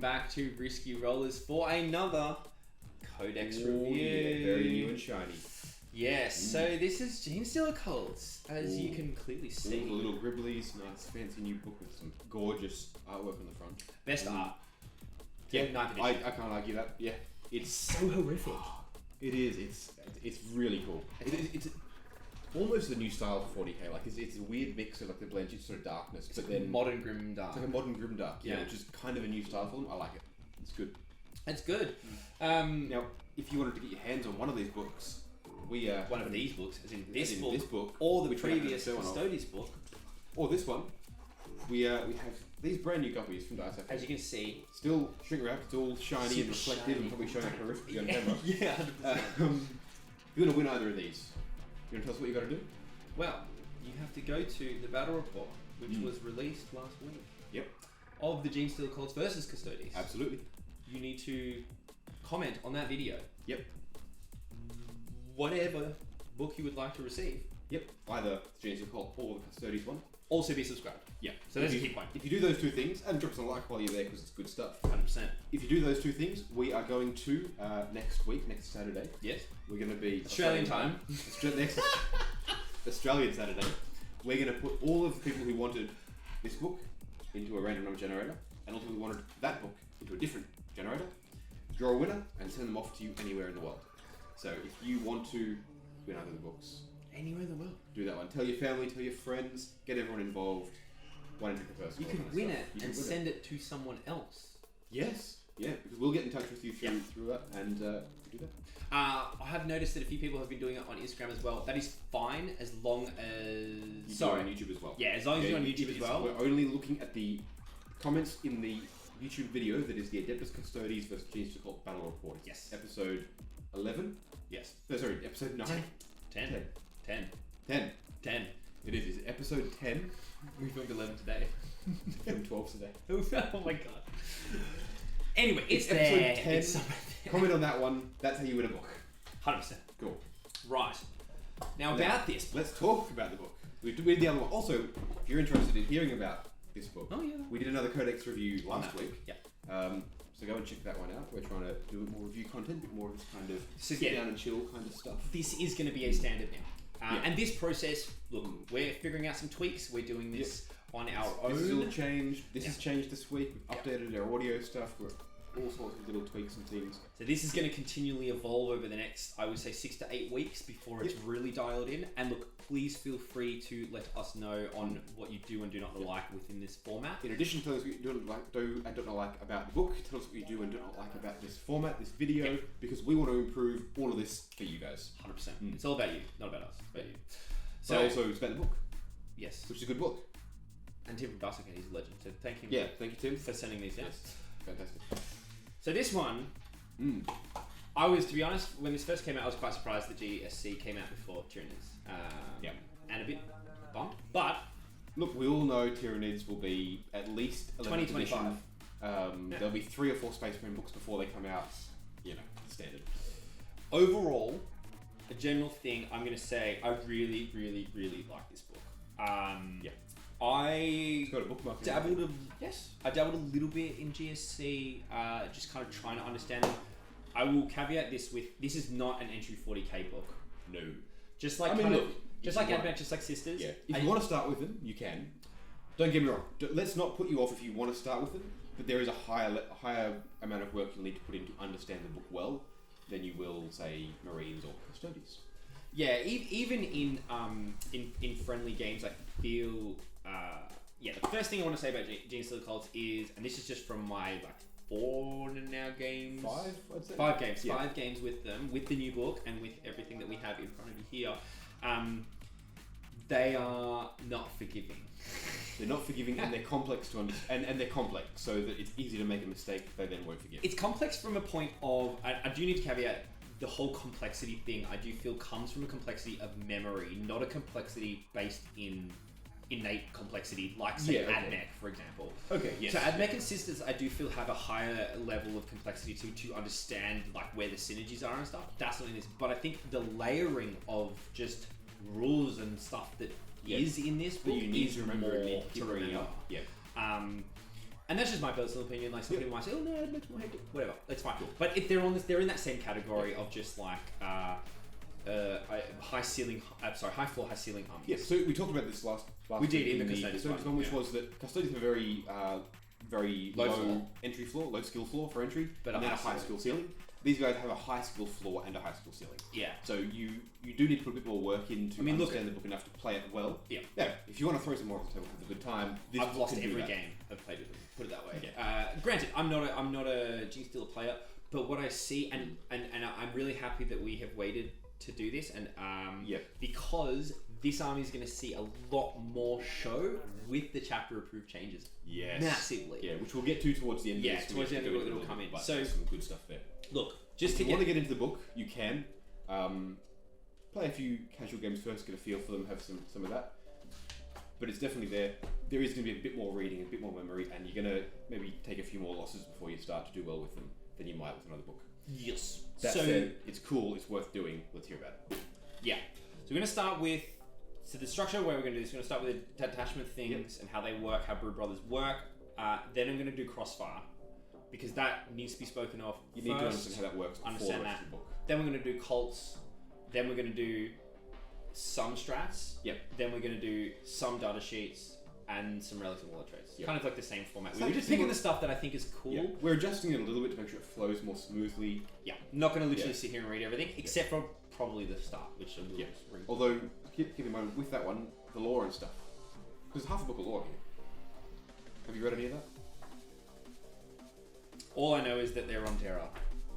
welcome back to Risky Rollers for another Codex review. Yeah, very new and shiny. Yes, so this is Genestealer Cults, as you can clearly see. All the little gribblies, nice fancy new book with some gorgeous artwork on the front. Best art. Yeah, 9th edition. I can't argue that. Yeah, It's so horrific. it is. It's really cool. It's almost a new style for 40k. Like it's a weird mix of like the blend of sort of darkness, but then Modern Grimdark. it's like a modern grimdark. Yeah. Which is kind of a new style for them. I like it. It's good. It's good. Now, if you wanted to get your hands on one of these books, we One of these books, as in this as in book, this book, or the which we have previous to show on Custodies book. or this one, we have these brand new copies from Dice. As you can see, Still shrink wrapped, it's all shiny Super and reflective shiny. and probably showing up horrifically on camera. yeah, 100%. If you want to win either of these, you want to tell us what you got to do? Well, you have to go to the battle report, which was released last week. Yep. Of the Genestealer Cults versus Custodies. Absolutely. You need to comment on that video. Yep. Whatever book you would like to receive. Yep. Either the Genestealer Cult or the Custodies one. Also be subscribed. Yeah. So there's a key point. If you do those two things, and drop us a like while you're there because it's good stuff. 100%. If you do those two things, we are going to, next week, next Saturday, Yes. we're going to be... Australian time. Next Australian Saturday, we're going to put all of the people who wanted this book into a random number generator, and also who wanted that book into a different generator, draw a winner, and send them off to you anywhere in the world. So if you want to win either of the books, Anywhere in the world. do that one. Tell your family, tell your friends, get everyone involved. One into the person. You can win it and send it to someone else. Yes, yeah, because we'll get in touch with you through that and do that. I have noticed that a few people have been doing it on Instagram as well. That is fine as long as... You do it on YouTube as well. Yeah, as long as you're on YouTube as well. We're only looking at the comments in the YouTube video that is the Adeptus Custodies versus Genestealer Cult Battle Report. Yes. Episode 11? Yes. No, sorry, episode 9. 10. 10. 10. It is. It's episode 10. We filmed 11 today. From 12 today. Oh my god. Anyway, it's episode there. 10. It's somewhere there. Comment on that one. That's how you win a book. 100%. Cool. Right. Now about this. Let's talk about the book. We did the other one. Also, if you're interested in hearing about this book, Oh yeah. we did another Codex review last that. week. Yeah. So go and check that one out. We're trying to do more review content, but more of this kind of So, sit yeah. down and chill kind of stuff. This is going to be a standard now. Yeah. And this process, look, we're figuring out some tweaks. We're doing this on our own. This has all changed. This Yeah. has changed this week. We've updated our audio stuff. We're all sorts of little tweaks and things. So this is going to continually evolve over the next, I would say, 6 to 8 weeks before it's really dialed in. And look, please feel free to let us know on what you do and do not like within this format. In addition, tell us what you do and don't like about the book. Tell us what you do and do not like about this format, this video, because we want to improve all of this for you guys. 100%. It's all about you, not about us. It's about you. So So, also it's about the book, yes. which is a good book. And Tim from Darcy, he's a legend. So thank him Yeah, thank you, Tim. for sending these out. Yes, fantastic. So this one, I was, to be honest, when this first came out, I was quite surprised that GSC came out before Tyranids. Yeah. And a bit bummed. But Look, we all know Tyranids will be at least 11th 2025. edition. There'll be 3 or 4 Space Marine books before they come out. You know, standard. overall, a general thing, I'm going to say I really, really, really like this book. Yeah. I It's got a bookmark. dabbled I dabbled a little bit in GSC, just kind of trying to understand them. I will caveat this with, this is not an entry 40k book. No. Just like I mean, kind look, of, if just you like want- Advent, just like Sisters. Yeah. If you want to start with them, you can. Don't get me wrong. Let's not put you off if you want to start with them. But there is a higher amount of work you'll need to put in to understand the book well than you will, say, Marines or Custodies. Yeah, even in friendly games, I feel the first thing I want to say about Genestealer Cults is, and this is just from my 4 now games, 5, I'd say. 5 games, Yeah. 5 games with them, with the new book and with everything that we have in front of you here. They are not forgiving. They're not forgiving and they're complex to understand, and they're complex so that it's easy to make a mistake. They then won't forgive. It's complex from a point of, I do need to caveat, the whole complexity thing I do feel comes from a complexity of memory, not a complexity based in innate complexity, like say Admech, for example. Okay, yes. So Admech and Sisters, I do feel have a higher level of complexity to understand like where the synergies are and stuff. That's not in this, but I think the layering of just rules and stuff that is in this book you need is to remember more and need to to remember. Yeah. And that's just my personal opinion. Like some people might say, "Oh no, it makes more hate." Whatever, it's fine. But if they're on this, they're in that same category of just like high ceiling. Sorry, high floor, high ceiling armies. Yeah. So we talked about this last we did in the Custodians one, which was that Custodians have a very low entry floor, low skill floor for entry, but and then a high skill ceiling. These guys have a high skill floor and a high skill ceiling. Yeah. So you do need to put a bit more work in to understand the book enough to play it well. Yeah. Yeah. If you want to throw some more on the table for a good time, I've lost every game I've played with them. Put it that way. Yeah. Granted, I'm not a Genestealer player, but what I see and I'm really happy that we have waited to do this and because this army is going to see a lot more show with the chapter approved changes. Yes. Massively. Yeah, which we'll get to towards the end. Yeah, of this. towards the end of it, it'll come in. But So there's some good stuff there. Look, just if to you want to get into the book, you can play a few casual games first, get a feel for them, have some of that. But it's definitely there. There is going to be a bit more reading, a bit more memory, and you're going to maybe take a few more losses before you start to do well with them than you might with another book. Yes. That said, it's cool, it's worth doing. Let's hear about it. Yeah. So we're going to start with the structure where we're going to do this. We're going to start with the detachment things and how they work, how Brew Brothers work. Then I'm going to do Crossfire because that needs to be spoken of. You need to understand how that works. Understand that. The book. Then we're going to do cults. Then we're going to do some strats. Yep. Then we're going to do some data sheets and some relics and warlord traits. Kind of like the same format. So we're just picking the stuff that I think is cool. Yeah. We're adjusting it a little bit to make sure it flows more smoothly. Yeah. Not going to literally sit here and read everything, except for probably the start, which I'm just read. Although, keep in mind, with that one, the lore and stuff. Because half a book of lore here. Have you read any of that? All I know is that they're on Terra.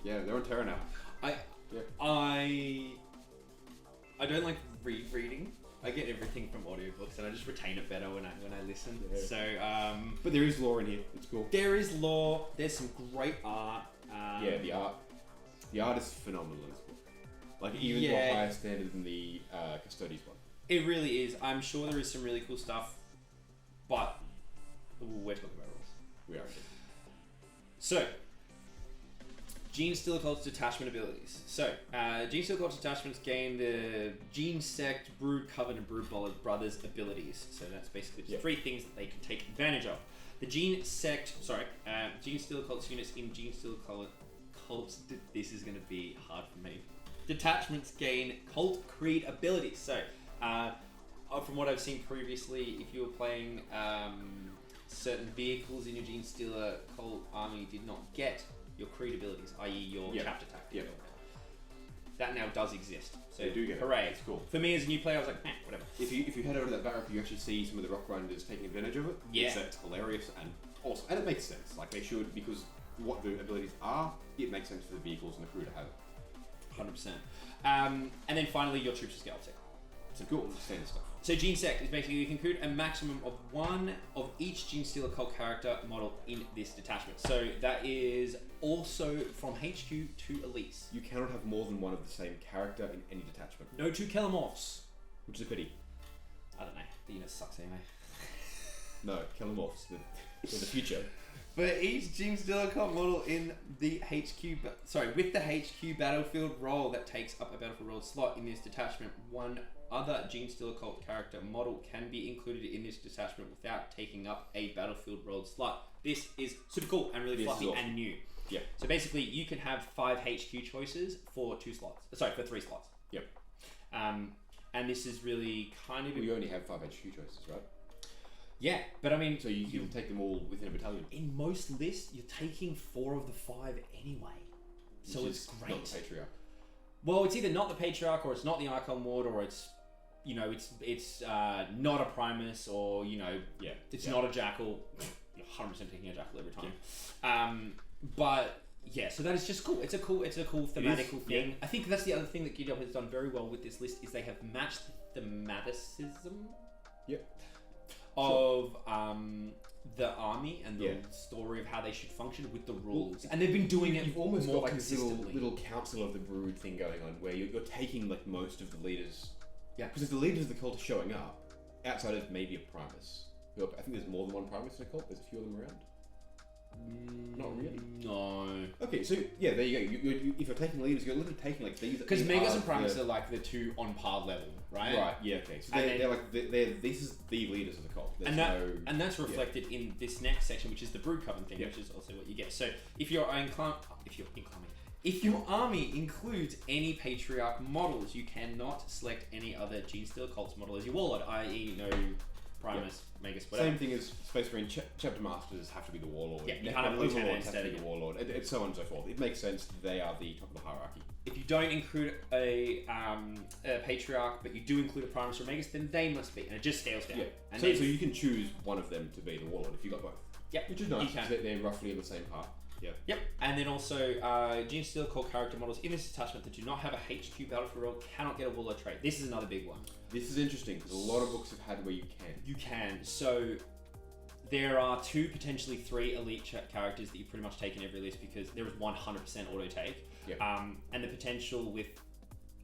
Yeah, they're on Terra now. I don't like rereading. I get everything from audiobooks, and I just retain it better when I listen. Yeah. So, but there is lore in here. It's cool. There is lore. There's some great art. The art is phenomenal in this book. Like even to a higher standard than the Custodians one. It really is. I'm sure there is some really cool stuff, but we're talking about rules. We are. So, Genestealer Cults detachment abilities. So, Genestealer Cults detachments gain the Gene Sect, Brood Coven, and Brood Brothers abilities. So that's basically just three things that they can take advantage of. The Genestealer Cults units in Genestealer Cults. This is going to be hard for me. Detachments gain Cult Creed abilities. So, from what I've seen previously, if you were playing certain vehicles in your Genestealer Cult army did not get your Creed abilities, i.e. your chapter tactic. That now does exist. So they do get hooray. It's cool. For me as a new player, I was like, whatever. If you head over to that barrack, you actually see some of the rock grinders taking advantage of it. Yeah. It's hilarious and awesome. And it makes sense. Like they should, because what the abilities are, it makes sense for the vehicles and the crew to have it. 100%. And then finally, your troops are scale tech. Some cool standard stuff. So Gene Sect is basically you can recruit a maximum of one of each Genestealer Cult character model in this detachment. So that is also from HQ to Elites. You cannot have more than one of the same character in any detachment. No two Kelemorphs. Which is a pity. I don't know. The unit sucks anyway. No, Kelemorphs. For the future. For each Genestealer Cult model in the with the HQ battlefield role that takes up a battlefield role slot in this detachment, one other Genestealer Cult character model can be included in this detachment without taking up a battlefield role slot. This is super cool and really fluffy and new. Yeah. So basically, you can have 5 HQ choices for 3 slots. Yep. And this is really kind of. You only have 5 HQ choices, right? Yeah, but I mean, so you can take them all within a battalion. In most lists, you're taking 4 of the 5 anyway, so it's great. Not the Patriarch. Well, it's either not the Patriarch, or it's not the Icon Lord, or it's not a Primus, or it's not a Jackal. You're 100% taking a Jackal every time. Yeah. But yeah, so that is just cool. It's a cool thematical thing. Yeah. I think that's the other thing that GW has done very well with this list is they have matched the thematicism. Yep. Of the army and the story of how they should function with the rules, and they've been doing it. You've almost more got like consistently. this little council of the Brood thing going on, where you're taking like most of the leaders. Yeah, because if the leaders of the cult are showing up, outside of maybe a Primus, I think there's more than one Primus in a cult. There's a few of them around. Not really. No. Okay, so yeah, there you go. If you're taking leaders, you're literally taking like these. Because Megas and Primus are like the two on par level, right? Right. Yeah. Okay. So this is the leaders of the cult. And that's reflected in this next section, which is the Brew Coven thing, which is also what you get. So if your army includes any Patriarch models, you cannot select any other Genestealer Cults model as your Warlord, i.e. no Primus, Megas, whatever. Same thing as Space Marine Chapter Masters have to be the Warlord. Yeah, you can't have Lieutenant have to be the Warlord, and so on and so forth. It makes sense. They are the top of the hierarchy. If you don't include a Patriarch, but you do include a Primus or Megas, then they must be, and it just scales down. Yeah. And so you can choose one of them to be the Warlord if you got both. Yep. Which is nice. Because they're roughly in the same part. Yeah. Yep. And then also, Genestealer Cult character models in this detachment that do not have a HQ battlefield role cannot get a Warlord trait. This is another big one. This is interesting because a lot of books have had where you can. You can. So there are 2, potentially 3 elite characters that you pretty much take in every list because there is 100% auto take. Yeah. And the potential with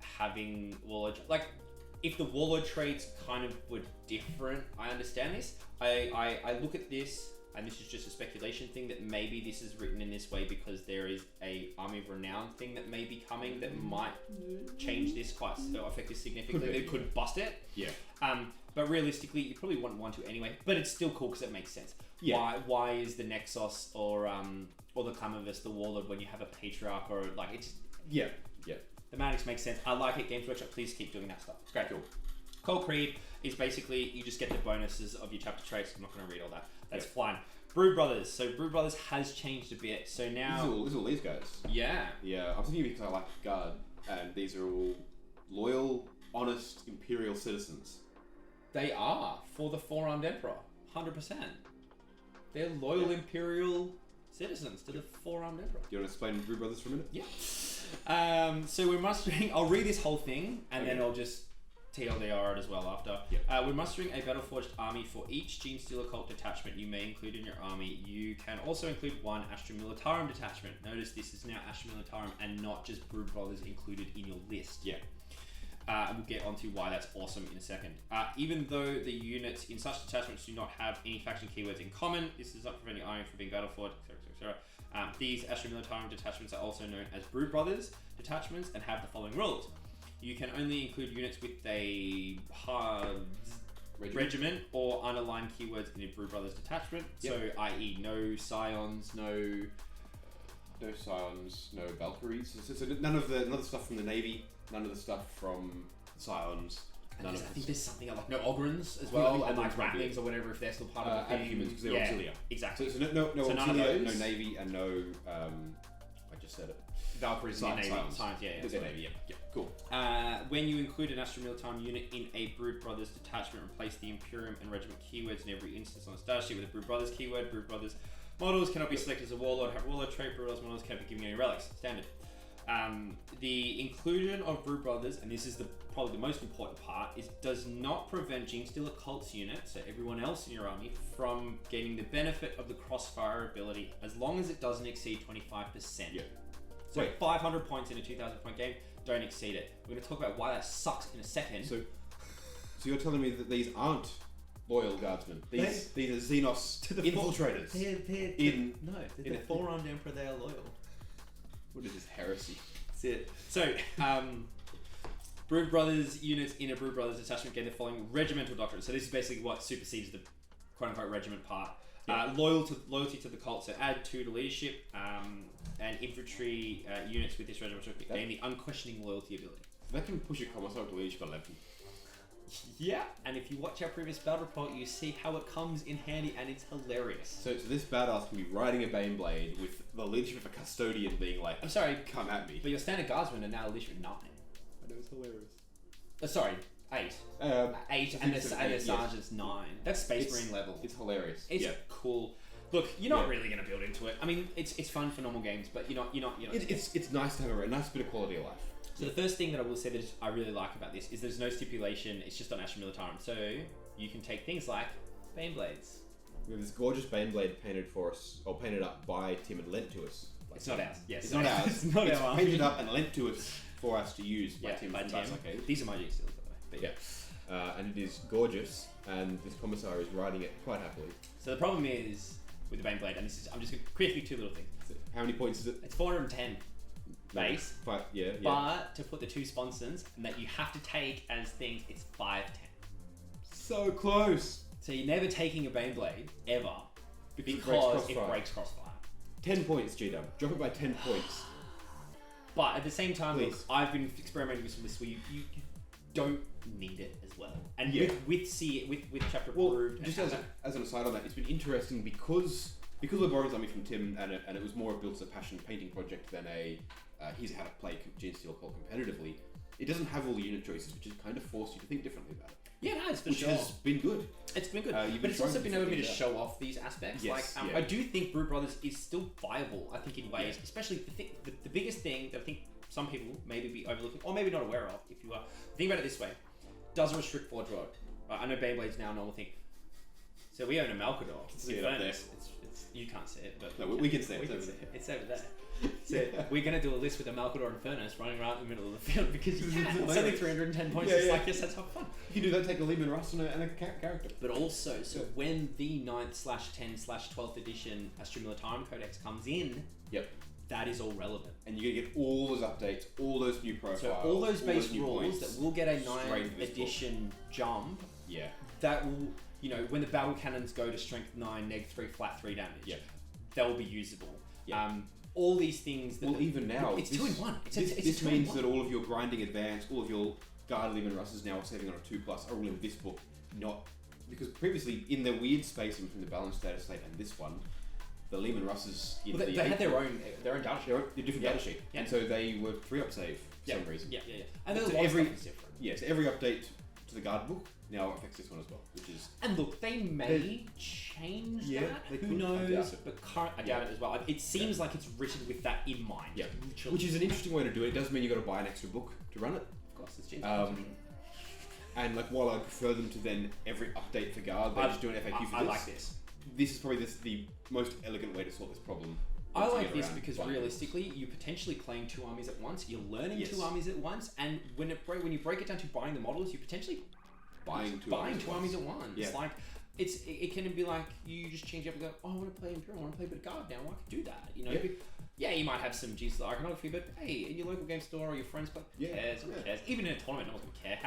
having Warlord, like if the Warlord traits kind of were different, I understand this. I look at this. And this is just a speculation thing that maybe this is written in this way because there is a Army of Renown thing that may be coming that might change this quite so effective significantly. It could bust it. Yeah. But realistically, you probably wouldn't want to anyway. But it's still cool because it makes sense. Yeah. Why is the Nexus or the Clamavus the Warlord when you have a Patriarch or like it's yeah. The mechanics make sense. I like it. Games Workshop, please keep doing that stuff. It's great. Cool. Cult Creed is basically you just get the bonuses of your chapter traits. I'm not going to read all that. That's fine. Brew Brothers. So Brew Brothers has changed a bit. So now this is all these guys. Yeah. Yeah. I'm thinking because I like Guard, and these are all loyal, honest Imperial citizens. They are for the Four-Armed Emperor. 100%. They're loyal Imperial citizens to the Four-Armed Emperor. Do you want to explain Brew Brothers for a minute? Yeah. So we're mustering. I'll read this whole thing, and then I'll just TLDR it as well after. Yep. We're mustering a Battleforged army for each Genestealer Cult detachment you may include in your army. You can also include one Astra Militarum detachment. Notice this is now Astra Militarum and not just Brood Brothers included in your list. Yeah. We'll get onto why that's awesome in a second. Even though the units in such detachments do not have any faction keywords in common, this does not prevent your army from being Battleforged, etc. These Astra Militarum detachments are also known as Brood Brothers detachments and have the following rules. You can only include units with a regiment or underlined keywords in a Brew Brothers detachment. Yep. So, i.e., no Scions, no Scions, no Valkyries. So none of the stuff from the Navy, none of the stuff from Scions. I think there's something like no Ogrons as well, and like Ratlings or whatever if they're still part of the and humans because they're auxilia. Exactly. So no auxilia, no Navy, and no. I just said it. Valkyries and Navy. Science, They're Navy, yeah. Cool. When you include an Astra Militarum unit in a Brood Brothers detachment, replace the Imperium and Regiment keywords in every instance on a starter sheet with a Brood Brothers keyword. Brood Brothers models cannot be selected as a Warlord, have Warlord trait. Brood Brothers models cannot be given any relics. Standard. The inclusion of Brood Brothers, and this is probably the most important part, is does not prevent Genestealer Cults units, so everyone else in your army, from getting the benefit of the Crossfire ability as long as it doesn't exceed 25%. Yeah. So 500 points in a 2,000 point game, don't exceed it. We're going to talk about why that sucks in a second. So you're telling me that these aren't loyal guardsmen? These are Xenos infiltrators? They're the Four-Armed Emperor, they are loyal. What is this heresy? That's it. So, Brood Brothers units in a Brood Brothers detachment gain the following regimental doctrine. So this is basically what supersedes the quote-unquote regiment part. Yeah. Loyalty to the cult, so add 2 to leadership, and infantry units with this regimental gain the Unquestioning Loyalty ability. That can push your commissar to leadership 11. Yeah, and if you watch our previous battle report, you see how it comes in handy, and it's hilarious. So this badass can be riding a Baneblade with the leadership of a custodian being like, I'm sorry, come at me. But your standard guardsmen are now leadership 9. I know, it's hilarious. Sorry, 8. 8 and the sergeant's 9. That's Space Marine level. It's hilarious. It's cool. Look, you're not really going to build into it. I mean, it's fun for normal games, but you're not. It's nice to have a nice bit of quality of life. So the first thing that I will say that I really like about this is there's no stipulation. It's just on Astra Militarum, so you can take things like Baneblades. We have this gorgeous Baneblade painted for us, or painted up by Tim and lent to us. It's not ours. Yes, it's not ours. It's not it's ours. Painted up and lent to us for us to use by Tim. Okay. These are my Genestealers, by the way. And it is gorgeous, and this commissar is riding it quite happily. So the problem is with the Baneblade, and this is I'm just going to quickly two little things. How many points is it? It's 410 base, Yeah. but to put the 2 sponsons and that you have to take as things, it's 510. So close. So you're never taking a Baneblade ever because it breaks Crossfire. 10 points, GW. Drop it by 10 points. But at the same time, Please. look, I've been experimenting with some lists where you don't need it as well. And with Chapter Approved. Just as an aside on that, it's been interesting because we're borrowing something from Tim and it was more built as a passion painting project than here's how to play Genestealer Cult competitively. It doesn't have all the unit choices, which has kind of forced you to think differently about it. Yeah, it has, for which sure. has been good. It's been good. But it's also been able to show off these aspects. Yes, I do think Brew Brothers is still viable, I think, in ways, especially the biggest thing that I think some people maybe be overlooking, or maybe not aware of, if you are. Think about it this way. Does restrict Forge World. I know Beyblade's now a normal thing. So we own a Malkador. See it up there. You can't see it, but... No, we can see it. It's over there. So we're going to do a list with a Malkador and Furnace running right in the middle of the field because you can. It's only 310 points. It's like, yes, let's have fun. You can do that, take a Lehman Russ and a character. But also, so when the 9/10/12th edition Streamer Time Codex comes in, that is all relevant. And you're going to get all those updates, all those new profiles. So all those base rules points, that will get a 9th edition jump, that will, when the battle cannons go to strength 9, -3, flat 3 damage, they'll be usable. All these things that... Well, even now... It's 2 in 1. This means that all of your grinding advance, all of your guard Lehman Russes now saving on a 2+ are all in this book, not... Because previously, in the weird space in between the balanced data state and this one, the Lehman Russes... They had their own data sheet. Their different data sheet. And so they were 3-up save for some reason. And there's a lot of stuff that's different. So every update to the guard book now affects this one as well, which is... And look, they may change that. Who knows? But I doubt it as well. It seems like it's written with that in mind. Which is an interesting way to do it. It does mean you've got to buy an extra book to run it. Of course, it's cheap. And while I prefer them to then every update for guard, they just do an FAQ for this. I like this. This is probably the most elegant way to solve this problem. I like this because realistically, you potentially playing 2 armies at once. You're learning 2 armies at once, and when you break it down to buying the models, you potentially buying two armies at once. Like it can be like you just change up and go, oh, I want to play Imperial, I want to play a bit of guard now. I can do that. You might have some Genestealer iconography, but hey, in your local game store or your friends play, who cares? Even in a tournament, no one's gonna care.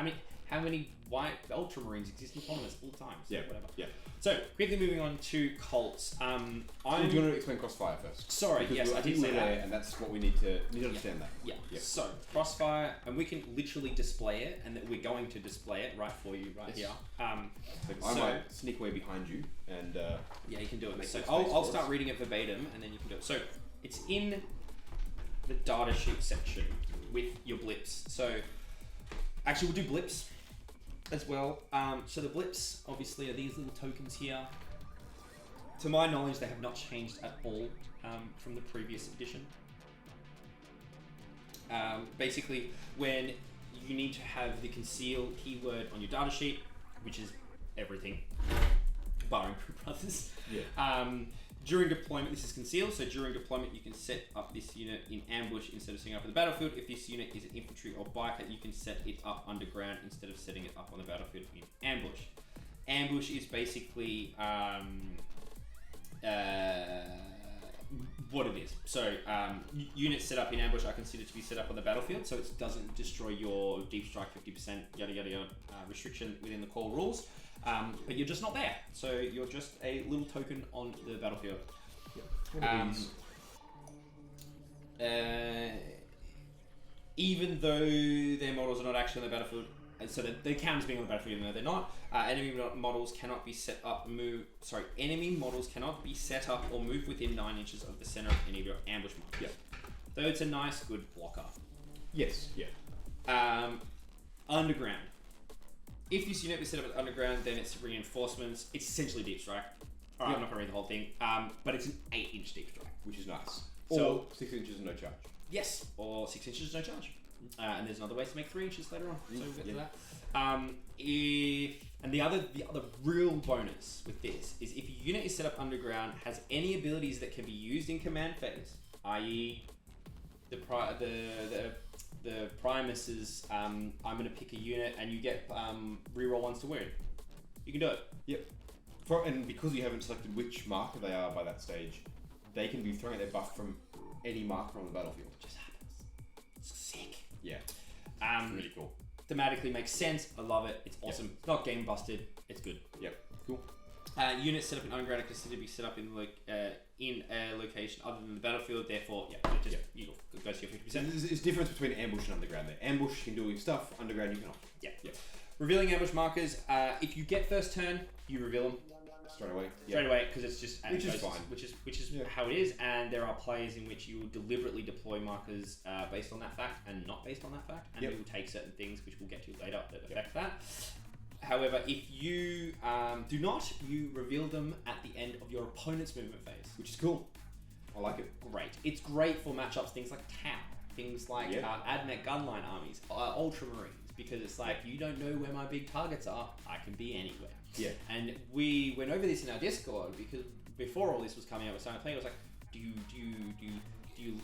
How many white Ultramarines exist in tournaments all the time? So whatever. So, quickly moving on to cults. Do you want to explain Crossfire first? Sorry, yes, I did say that. And that's what we need to understand that. So, Crossfire, and we can literally display it, and that we're going to display it right for you here. I might sneak away behind you, and... you can do it. So, I'll start reading it verbatim, and then you can do it. So, it's in the data sheet section with your blips. So, actually, we'll do blips as well. So the blips obviously are these little tokens here. To my knowledge, they have not changed at all from the previous edition. Basically, when you need to have the conceal keyword on your data sheet, which is everything, barring Brew Brothers. During deployment, this is concealed, so during deployment you can set up this unit in ambush instead of setting it up in the battlefield. If this unit is an infantry or biker, you can set it up underground instead of setting it up on the battlefield in ambush. Ambush is basically what it is. So units set up in ambush are considered to be set up on the battlefield, so it doesn't destroy your deep strike 50% yada yada yada restriction within the core rules. But you're just not there, so you're just a little token on the battlefield. Even though their models are not actually on the battlefield, so the count is being on the battlefield even though they're not, enemy models cannot be set up enemy models cannot be set up or move within 9 inches of the center of any of your ambush models. Though it's a nice, good blocker. Underground. If this unit is set up at underground, then it's reinforcements. It's essentially deep strike. Alright, I'm not going to read the whole thing. But it's an 8-inch deep strike, which is nice. So 6 inches and no charge. Yes, or 6 inches no charge. And there's another way to make 3 inches later on. So we'll get to that. And the other real bonus with this is if a unit is set up underground, has any abilities that can be used in command phase, i.e. the Primus is, I'm going to pick a unit and you get reroll 1s to wound. You can do it. And because you haven't selected which marker they are by that stage, they can be throwing their buff from any marker on the battlefield. It just happens. It's sick. Yeah. It's really cool. Thematically makes sense. I love it. It's awesome. Yep. It's not game busted. It's good. Yep. Cool. Units set up in underground are considered to be set up in a location other than the battlefield. Therefore, you go to your 50%. There's difference between ambush and underground there. Ambush can do all your stuff. Underground you cannot. Yeah. Revealing ambush markers. If you get first turn, you reveal them straight away. Straight away, because it's just which is fine. Which is how it is. And there are players in which you will deliberately deploy markers based on that fact and not based on that fact, and you will take certain things which we'll get to later that affect that. However, if you do not, you reveal them at the end of your opponent's movement phase, which is cool. I like it. Great. It's great for matchups, things like Tau, things like Admech Gunline armies, Ultramarines, because it's like, you don't know where my big targets are, I can be anywhere. Yeah. And we went over this in our Discord, because before all this was coming out with Silent Play, I was like, do you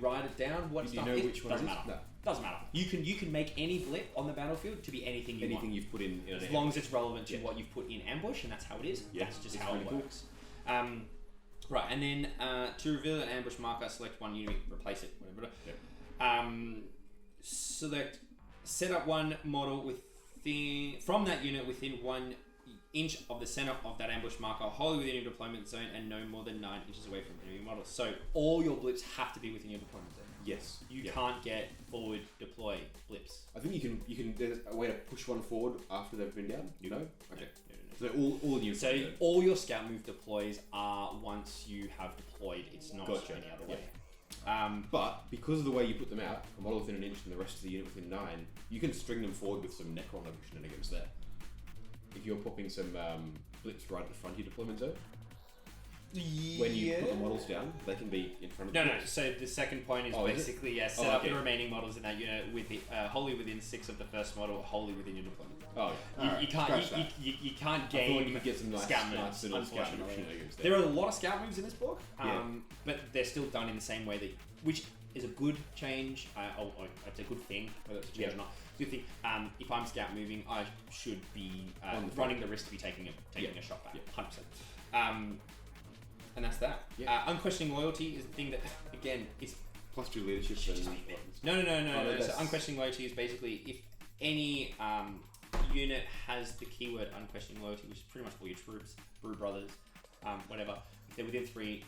write it down what stuff is? Which one doesn't it is? matter. No. Doesn't matter. You can make any blip on the battlefield to be anything you want. You've put in as long as it's relevant to what you've put in ambush, and that's how it is. That's just how it works. Right, and then to reveal an ambush marker, select one unit, replace it, whatever. Set up one model from that unit within 1 inch of the center of that ambush marker, wholly within your deployment zone, and no more than 9 inches away from enemy models. So all your blips have to be within your deployment zone. Yes. You can't get forward deploy blips. I think you can. There's a way to push one forward after they've been down. You know. Okay. No. So all units. So all your scout move deploys are once you have deployed. It's not any other way. But because of the way you put them out, a model within 1 inch and the rest of the unit within 9, you can string them forward with some Necron shenanigans there. If you're popping some blips right at the front of your deployment zone, when you put the models down, they can be in front of the No. So the second point is basically set up the remaining models in that unit with the wholly within 6 of the first model, wholly within your deployment. You can't game. You could get some nice scout moves. Unfortunately, there are a lot of scout moves in this book, but they're still done in the same way which is a good change. It's a good thing, whether it's a change or not. Good thing. If I'm scout moving, I should be running the risk to be taking a shot back. 100%. And that's that. Unquestioning Loyalty is the thing that, again, is +2 leadership. No. So Unquestioning Loyalty is basically if any unit has the keyword Unquestioning Loyalty, which is pretty much all your troops, Brew Brothers, whatever. If they're within 3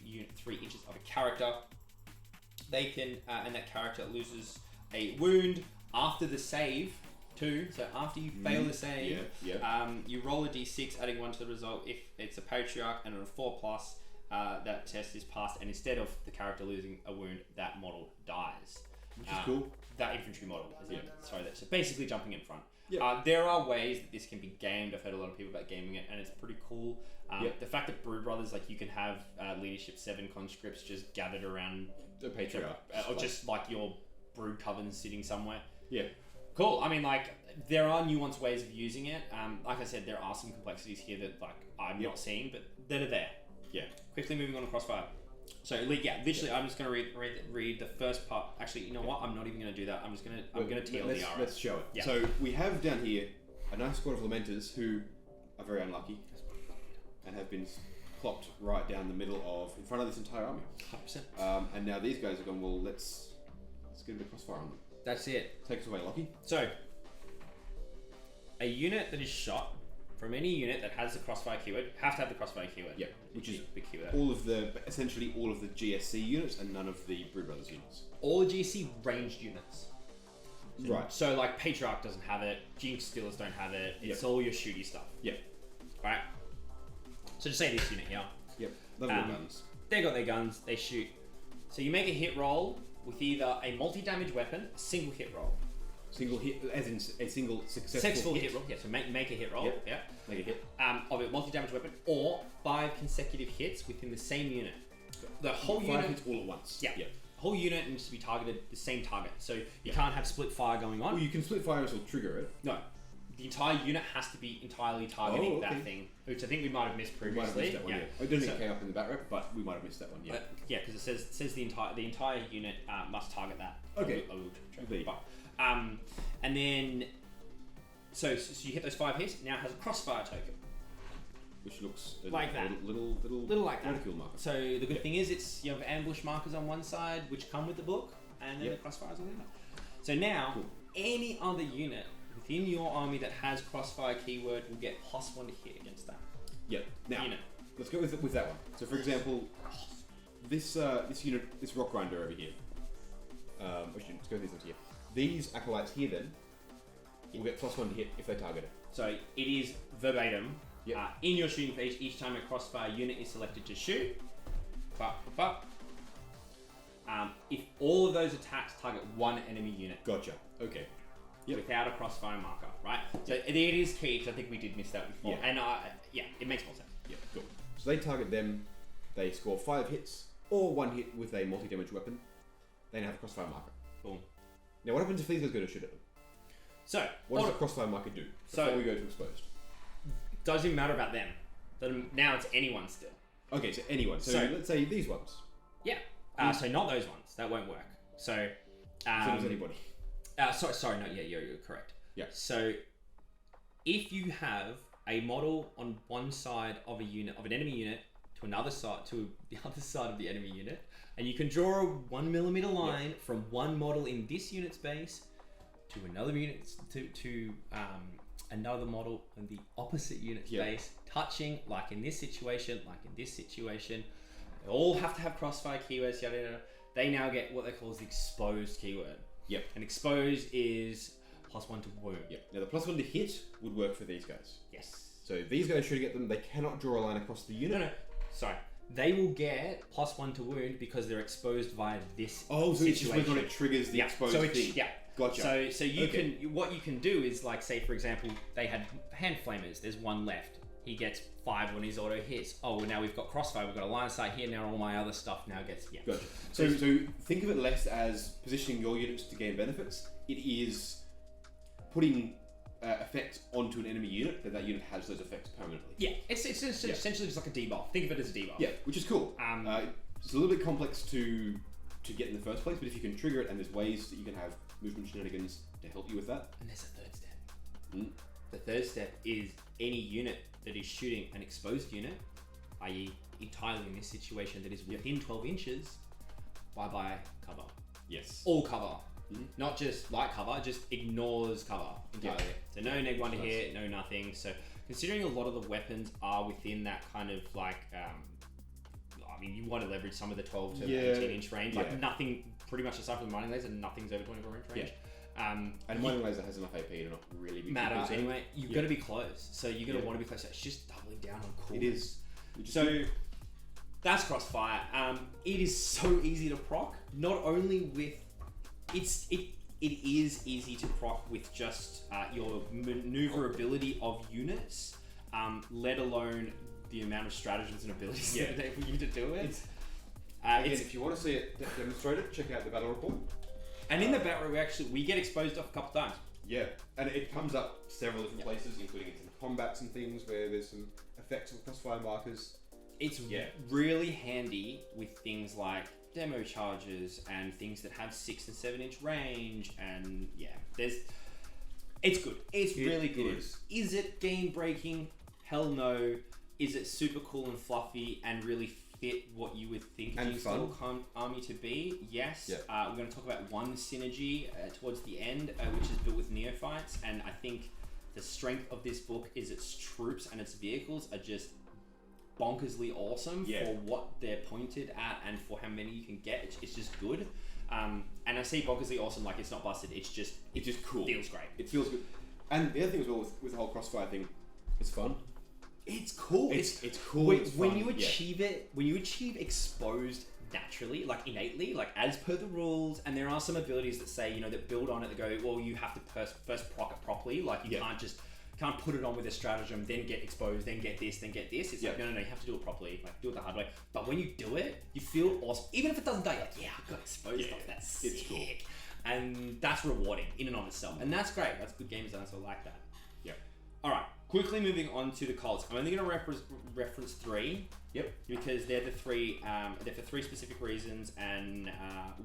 inches of a character, they can, and that character loses a wound after the save too. So after you fail the save, you roll a d6, adding 1 to the result. If it's a Patriarch and on a 4+, that test is passed, and instead of the character losing a wound, that model dies. Which is cool. That infantry model. So basically jumping in front. There are ways that this can be gamed. I've heard a lot of people about gaming it, and it's pretty cool. The fact that Brew Brothers, like, you can have leadership 7 conscripts just gathered around the Patriarch, or just like your Brew covens sitting somewhere. Yeah. Cool. I mean, like, there are nuanced ways of using it. Like I said, there are some complexities here that, like, I'm not seeing, but that are there. Yeah. Quickly moving on to Crossfire. So literally, I'm just going to read the first part. Actually, you know what? I'm not even going to do that. I'm going to TLDR. Let's show it. Yeah. So we have down here a nice squad of Lamenters who are very unlucky and have been plopped right down the middle in front of this entire army. 100%. And now these guys are going, well, let's get a bit of Crossfire on them. That's it. Take us away, Lockie. So a unit that is shot from any unit that has the Crossfire keyword have to have the Crossfire keyword. Yeah, which is the keyword. Essentially all of the GSC units and none of the Brew Brothers units. All the GSC ranged units. Right. So like Patriarch doesn't have it, Genestealers don't have it. It's all your shooty stuff. Yeah. Right. So just say this unit here. Yep. They've got guns. They got their guns. They shoot. So you make a hit roll with either a multi-damage weapon, a single hit roll. Single hit, as in a single successful hit roll. Yeah, so make a hit roll. Yep. Yeah. Make a hit. Of a multi-damage weapon, or 5 consecutive hits within the same unit. The whole 5 unit hits all at once. Yeah. The whole unit needs to be targeted the same target. So you can't have split fire going on. Well, you can split fire as well trigger it. No. The entire unit has to be entirely targeting that thing, which I think we might have missed previously. We might have missed that one, yeah. It doesn't came up in the back rep, but we might have missed that one, yeah. Because it says the entire unit must target that. Okay. And then so you hit those 5 hits. Now it has a Crossfire token. which looks like that. Little like that. ridicule marker. So the good thing is it's you have ambush markers on one side, which come with the book, and then the crossfires on the other. So now, any other unit within your army that has crossfire keyword will get +1 to hit against that. Yep. Now, unit. let's go with that one. So, for example, this unit, this rock grinder over here. Let's go with these ones here. These acolytes here then will get +1 to hit if they target it. So it is verbatim. Yep. In your shooting phase, each time a crossfire unit is selected to shoot, if all of those attacks target one enemy unit. Gotcha. Okay. Yep. Without a crossfire marker, right? So it is key, because I think we did miss that before. Yeah. And it makes more sense. Yeah, cool. So they target them, they score 5 hits, or 1 hit with a multi-damage weapon. They now have a crossfire marker. Boom. Now what happens if these guys go to shoot at them? So, what does the crossfire marker do before we go to exposed? Doesn't matter about them. Now it's anyone still. Okay, so anyone. So let's say these ones. Yeah. So not those ones. That won't work. So does anybody. Sorry, no, yeah, you're correct. Yeah. So if you have a model on one side of a unit, of an enemy unit, to the other side of the enemy unit, and you can draw a 1 millimeter line from one model in this unit's base to another unit to another model in the opposite unit's base, touching, like in this situation, they all have to have crossfire keywords, yada yada. They now get what they call the exposed keyword. Yep. And exposed is +1 to wound. Yep. Now the +1 to hit would work for these guys. Yes. So these guys shooting at them, they cannot draw a line across the unit. No. Sorry. They will get +1 to wound because they're exposed via this so situation. it's just when it triggers the exposed thing. Yeah. Gotcha. So you can, what you can do is, like, say for example, they had hand flamers. There's one left. He gets 5 when his auto hits. Oh, well, now we've got crossfire. We've got a line of sight here. Now all my other stuff now gets Gotcha. So think of it less as positioning your units to gain benefits. It is putting effects onto an enemy unit that unit has those effects permanently. Yeah, it's essentially just like a debuff. Think of it as a debuff. Yeah, which is cool. It's a little bit complex to get in the first place, but if you can trigger it, and there's ways that you can have movement shenanigans to help you with that. And there's a third step. The third step is any unit that is shooting an exposed unit, i.e. entirely in this situation that is within 12 inches, bye-bye cover. Yes. All cover. Not just light cover, just ignores cover entirely. So no neg 1 to hit, no nothing. So considering a lot of the weapons are within that kind of like, I mean, you want to leverage some of the 12 to 18 inch range. Like nothing, pretty much aside from the mining laser, nothing's over 24 inch range. And mining laser has enough AP to not really be matter anyway. You've got to be close, so you're going to want to be close. So it's just doubling down on coolness. It is. So that's crossfire. It is so easy to proc. Not only with it is easy to proc with just your maneuverability of units, let alone the amount of stratagems and abilities that enable you to do it. If you want to see it demonstrated, check out the battle report. And in the battle, we get exposed off a couple times. Yeah, and it comes up several different places, including in combats and things where there's some effects of crossfire markers. It's really handy with things like demo charges and things that have 6 and 7 inch range, and it's good. It's really good. Is it game breaking? Hell no. Is it super cool and fluffy and really fit what you would think a Genestealer army to be? Yes. We're going to talk about one synergy towards the end, which is built with neophytes, and I think the strength of this book is its troops and its vehicles are just bonkersly awesome for what they're pointed at and for how many you can get. It's just good. And I say bonkersly awesome like it's not busted. It's just cool. Feels great. It feels good. And the other thing as well with the whole crossfire thing, it's fun. It's cool. It's cool. When you achieve it, when you achieve exposed naturally, like innately, like as per the rules, and there are some abilities that say, that build on it that go, well, you have to first proc it properly. Like you can't put it on with a stratagem, then get exposed, then get this, then get this. It's like, no, you have to do it properly. Like, do it the hard way. But when you do it, you feel awesome. Even if it doesn't die, you're like, I got exposed. That's sick. It's cool. And that's rewarding in and of itself. And that's great. That's good game design, so I like that. Yeah. All right. Quickly moving on to the cults. I'm only going to reference 3. Yep. Because they're the 3. They're for 3 specific reasons, and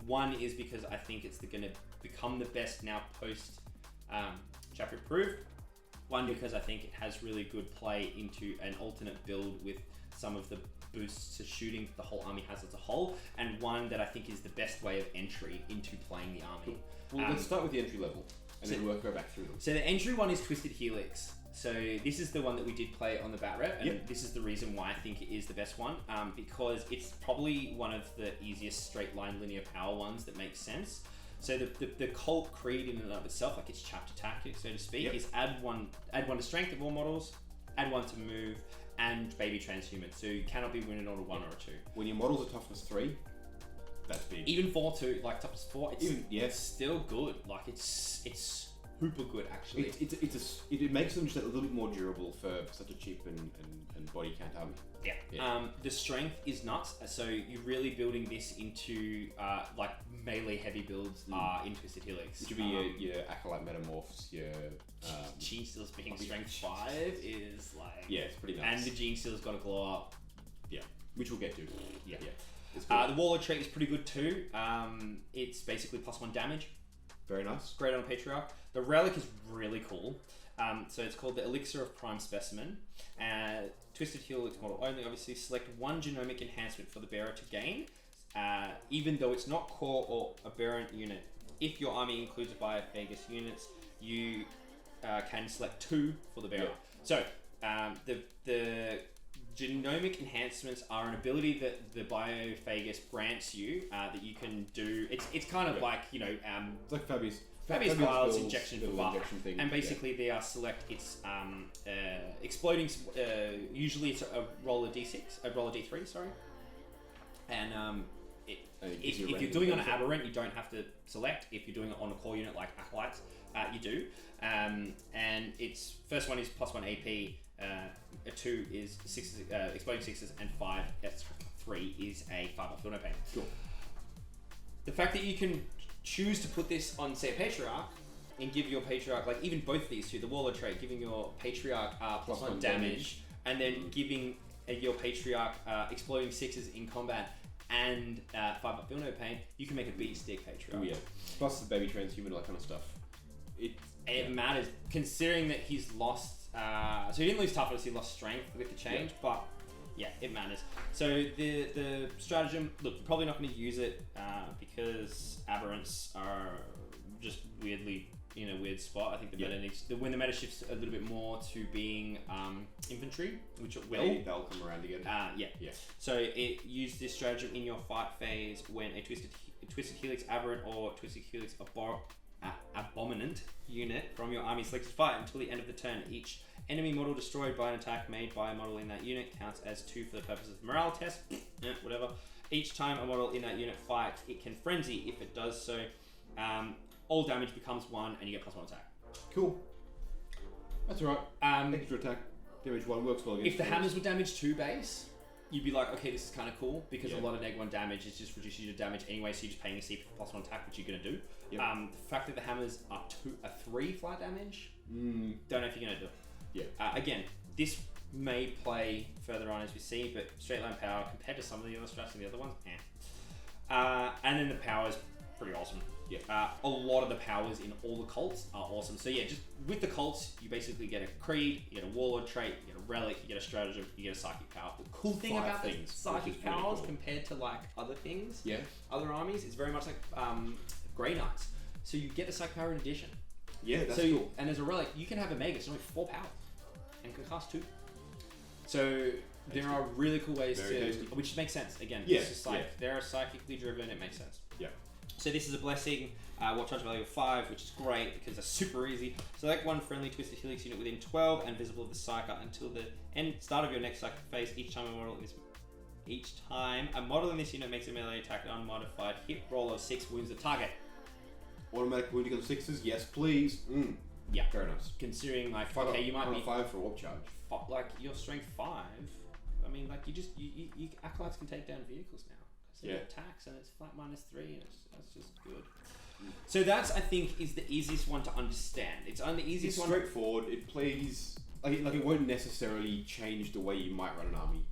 one is because I think it's going to become the best now post chapter approved. One, because I think it has really good play into an alternate build with some of the boosts to shooting the whole army has as a whole, and one that I think is the best way of entry into playing the army. Well, let's start with the entry level, and then work our way back through them. So the entry one is Twisted Helix. So this is the one that we did play on the bat rep, and this is the reason why I think it is the best one, because it's probably one of the easiest straight line linear power ones that makes sense. So the cult creed in and of itself, like its chapter tactic, so to speak, is add one to strength of all models, add one to move, and baby transhuman. So you cannot be winning on a 1 or a 2. When your models are toughness 3, that's big. Even 4 too, like toughness 4, it's still good. Like it's super good actually. It makes them just a little bit more durable for such a cheap and body count army. The strength is nuts. So you're really building this into like melee heavy builds in Twisted Helix. Which would be your Acolyte Metamorphs, your Genestealers being strength 5 is like it's pretty nice. And the Genestealer's got to glow up. Which we'll get to. The Warlord trait is pretty good too. It's basically +1 damage. Very nice. Great on Patriarch. The Relic is really cool. So it's called the Elixir of Prime Specimen. Twisted Helix model only. Obviously, select one genomic enhancement for the bearer to gain, even though it's not core or aberrant unit. If your army includes biophagus units, you can select 2 for the bearer. So the genomic enhancements are an ability that the biophagus grants you that you can do. It's kind of like it's like Fabius Wiles injection for buff, thing. and basically they are select. It's exploding. Usually it's a roll of d6, a roll of d3, sorry. And if you're doing it on an aberrant, you don't have to select. If you're doing it on a core unit like Acolytes, you do. And its first one is +1 AP. A 2 is 6 exploding 6s, and 3 is a 5 feel no pain. Cool. The fact that you can choose to put this on, say, a Patriarch, and give your Patriarch, like even both these two, the Warlord trait, giving your Patriarch +1 damage, and then giving your Patriarch exploding 6s in combat and 5 feel no pain, you can make a beat-stick Patriarch. Plus the baby transhuman, all that kind of stuff. It matters, considering that he's lost. So he didn't lose toughness, he lost strength with the change, but it matters. So the stratagem, look, you're probably not going to use it because aberrants are just weirdly in a weird spot. I think the meta needs when the meta shifts a little bit more to being infantry, which it will. They'll come around again. So it use this stratagem in your fight phase when a twisted helix aberrant or twisted helix abominant unit from your army selects fight until the end of the turn. Each enemy model destroyed by an attack made by a model in that unit counts as 2 for the purposes of morale test. Whatever. Each time a model in that unit fights, it can frenzy. If it does so, all damage becomes 1 and you get +1 attack. Cool. That's alright. Extra attack. Damage 1 works well against if the hammers were damage 2 base, you'd be like, okay, this is kind of cool, because a lot of -1 damage is just reducing your damage anyway, so you're just paying a CP for +1 attack, which you're going to do. The fact that the hammers are 3 flat damage, don't know if you're going to do it. Again, this may play further on as we see, but straight line power compared to some of the other strats and the other ones, and then the power is pretty awesome. A lot of the powers in all the cults are awesome. So just with the cults, you basically get a creed, you get a warlord trait, you get a relic, you get a stratagem, you get a psychic power. The cool thing about the psychic powers compared to like other things, other armies, is very much like Grey Knights. So you get the psychic power in addition. That's cool. And as a relic, you can have a mega, it's only 4 power, and can cast 2. So there are really cool ways which makes sense. Again, it's just like they're psychically driven. It makes sense. So this is a blessing. Watch charge value of 5, which is great because they're super easy. Select one friendly Twisted Helix unit within 12 and visible of the Psyker until the start of your next Psychic phase. Each time a model in this unit makes a melee attack, an unmodified hit roll of 6 wounds the target. Automatic wounding on 6s, yes please. Very nice. Considering like you might be 5 for warp charge. Like your strength 5. I mean, like you acolytes can take down vehicles now. So it attacks and it's flat -3, and that's just good. So that's, I think, is the easiest one to understand. It's on the easiest one. It's straightforward. It plays like it won't necessarily change the way you might run an army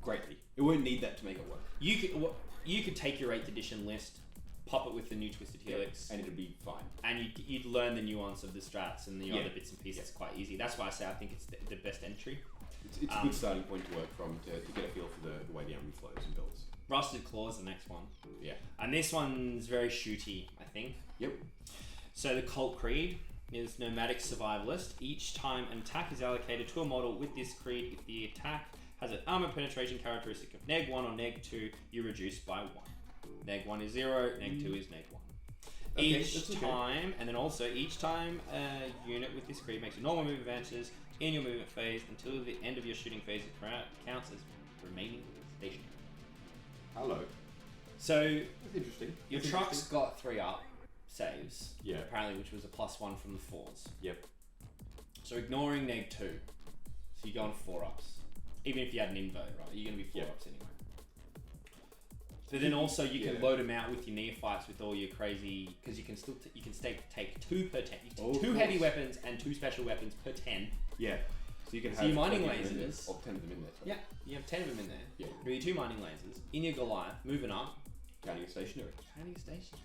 greatly. It won't need that to make it work. You could take your 8th edition list pop it with the new Twisted Helix, and it'll be fine. and you'd learn the nuance of the strats and the other bits and pieces quite easy. That's why I say I think it's the best entry. It's a good starting point to work from to get a feel for the way the army flows and builds. Rusted Claw is the next one. Yeah. And this one's very shooty, I think. Yep. So the Cult Creed is Nomadic Survivalist. Each time an attack is allocated to a model with this creed, if the attack has an armor penetration characteristic of -1 or -2, you reduce by 1. -1 is 0, -2 is -1. Okay, Each time, and then also each time a unit with this creed makes a normal move advances in your movement phase until the end of your shooting phase, it counts as remaining stationary. Hello. So That's interesting. your truck's got 3 up saves, Yeah. apparently, which was a +1 from the 4s. Yep. So ignoring -2, so you go on 4 ups. Even if you had an invo, right? You're going to be 4 ups anyway. But then also you can load them out with your neophytes with all your crazy, because you can still take 2 per 10. You take 2 heavy weapons and 2 special weapons per 10. Yeah. So you can have. So your mining like, lasers. Or 10 of them in there. Sorry. Yeah, you have 10 of them in there. Yeah. With your 2 mining lasers in your Goliath, moving up, Counting a stationary. counting station.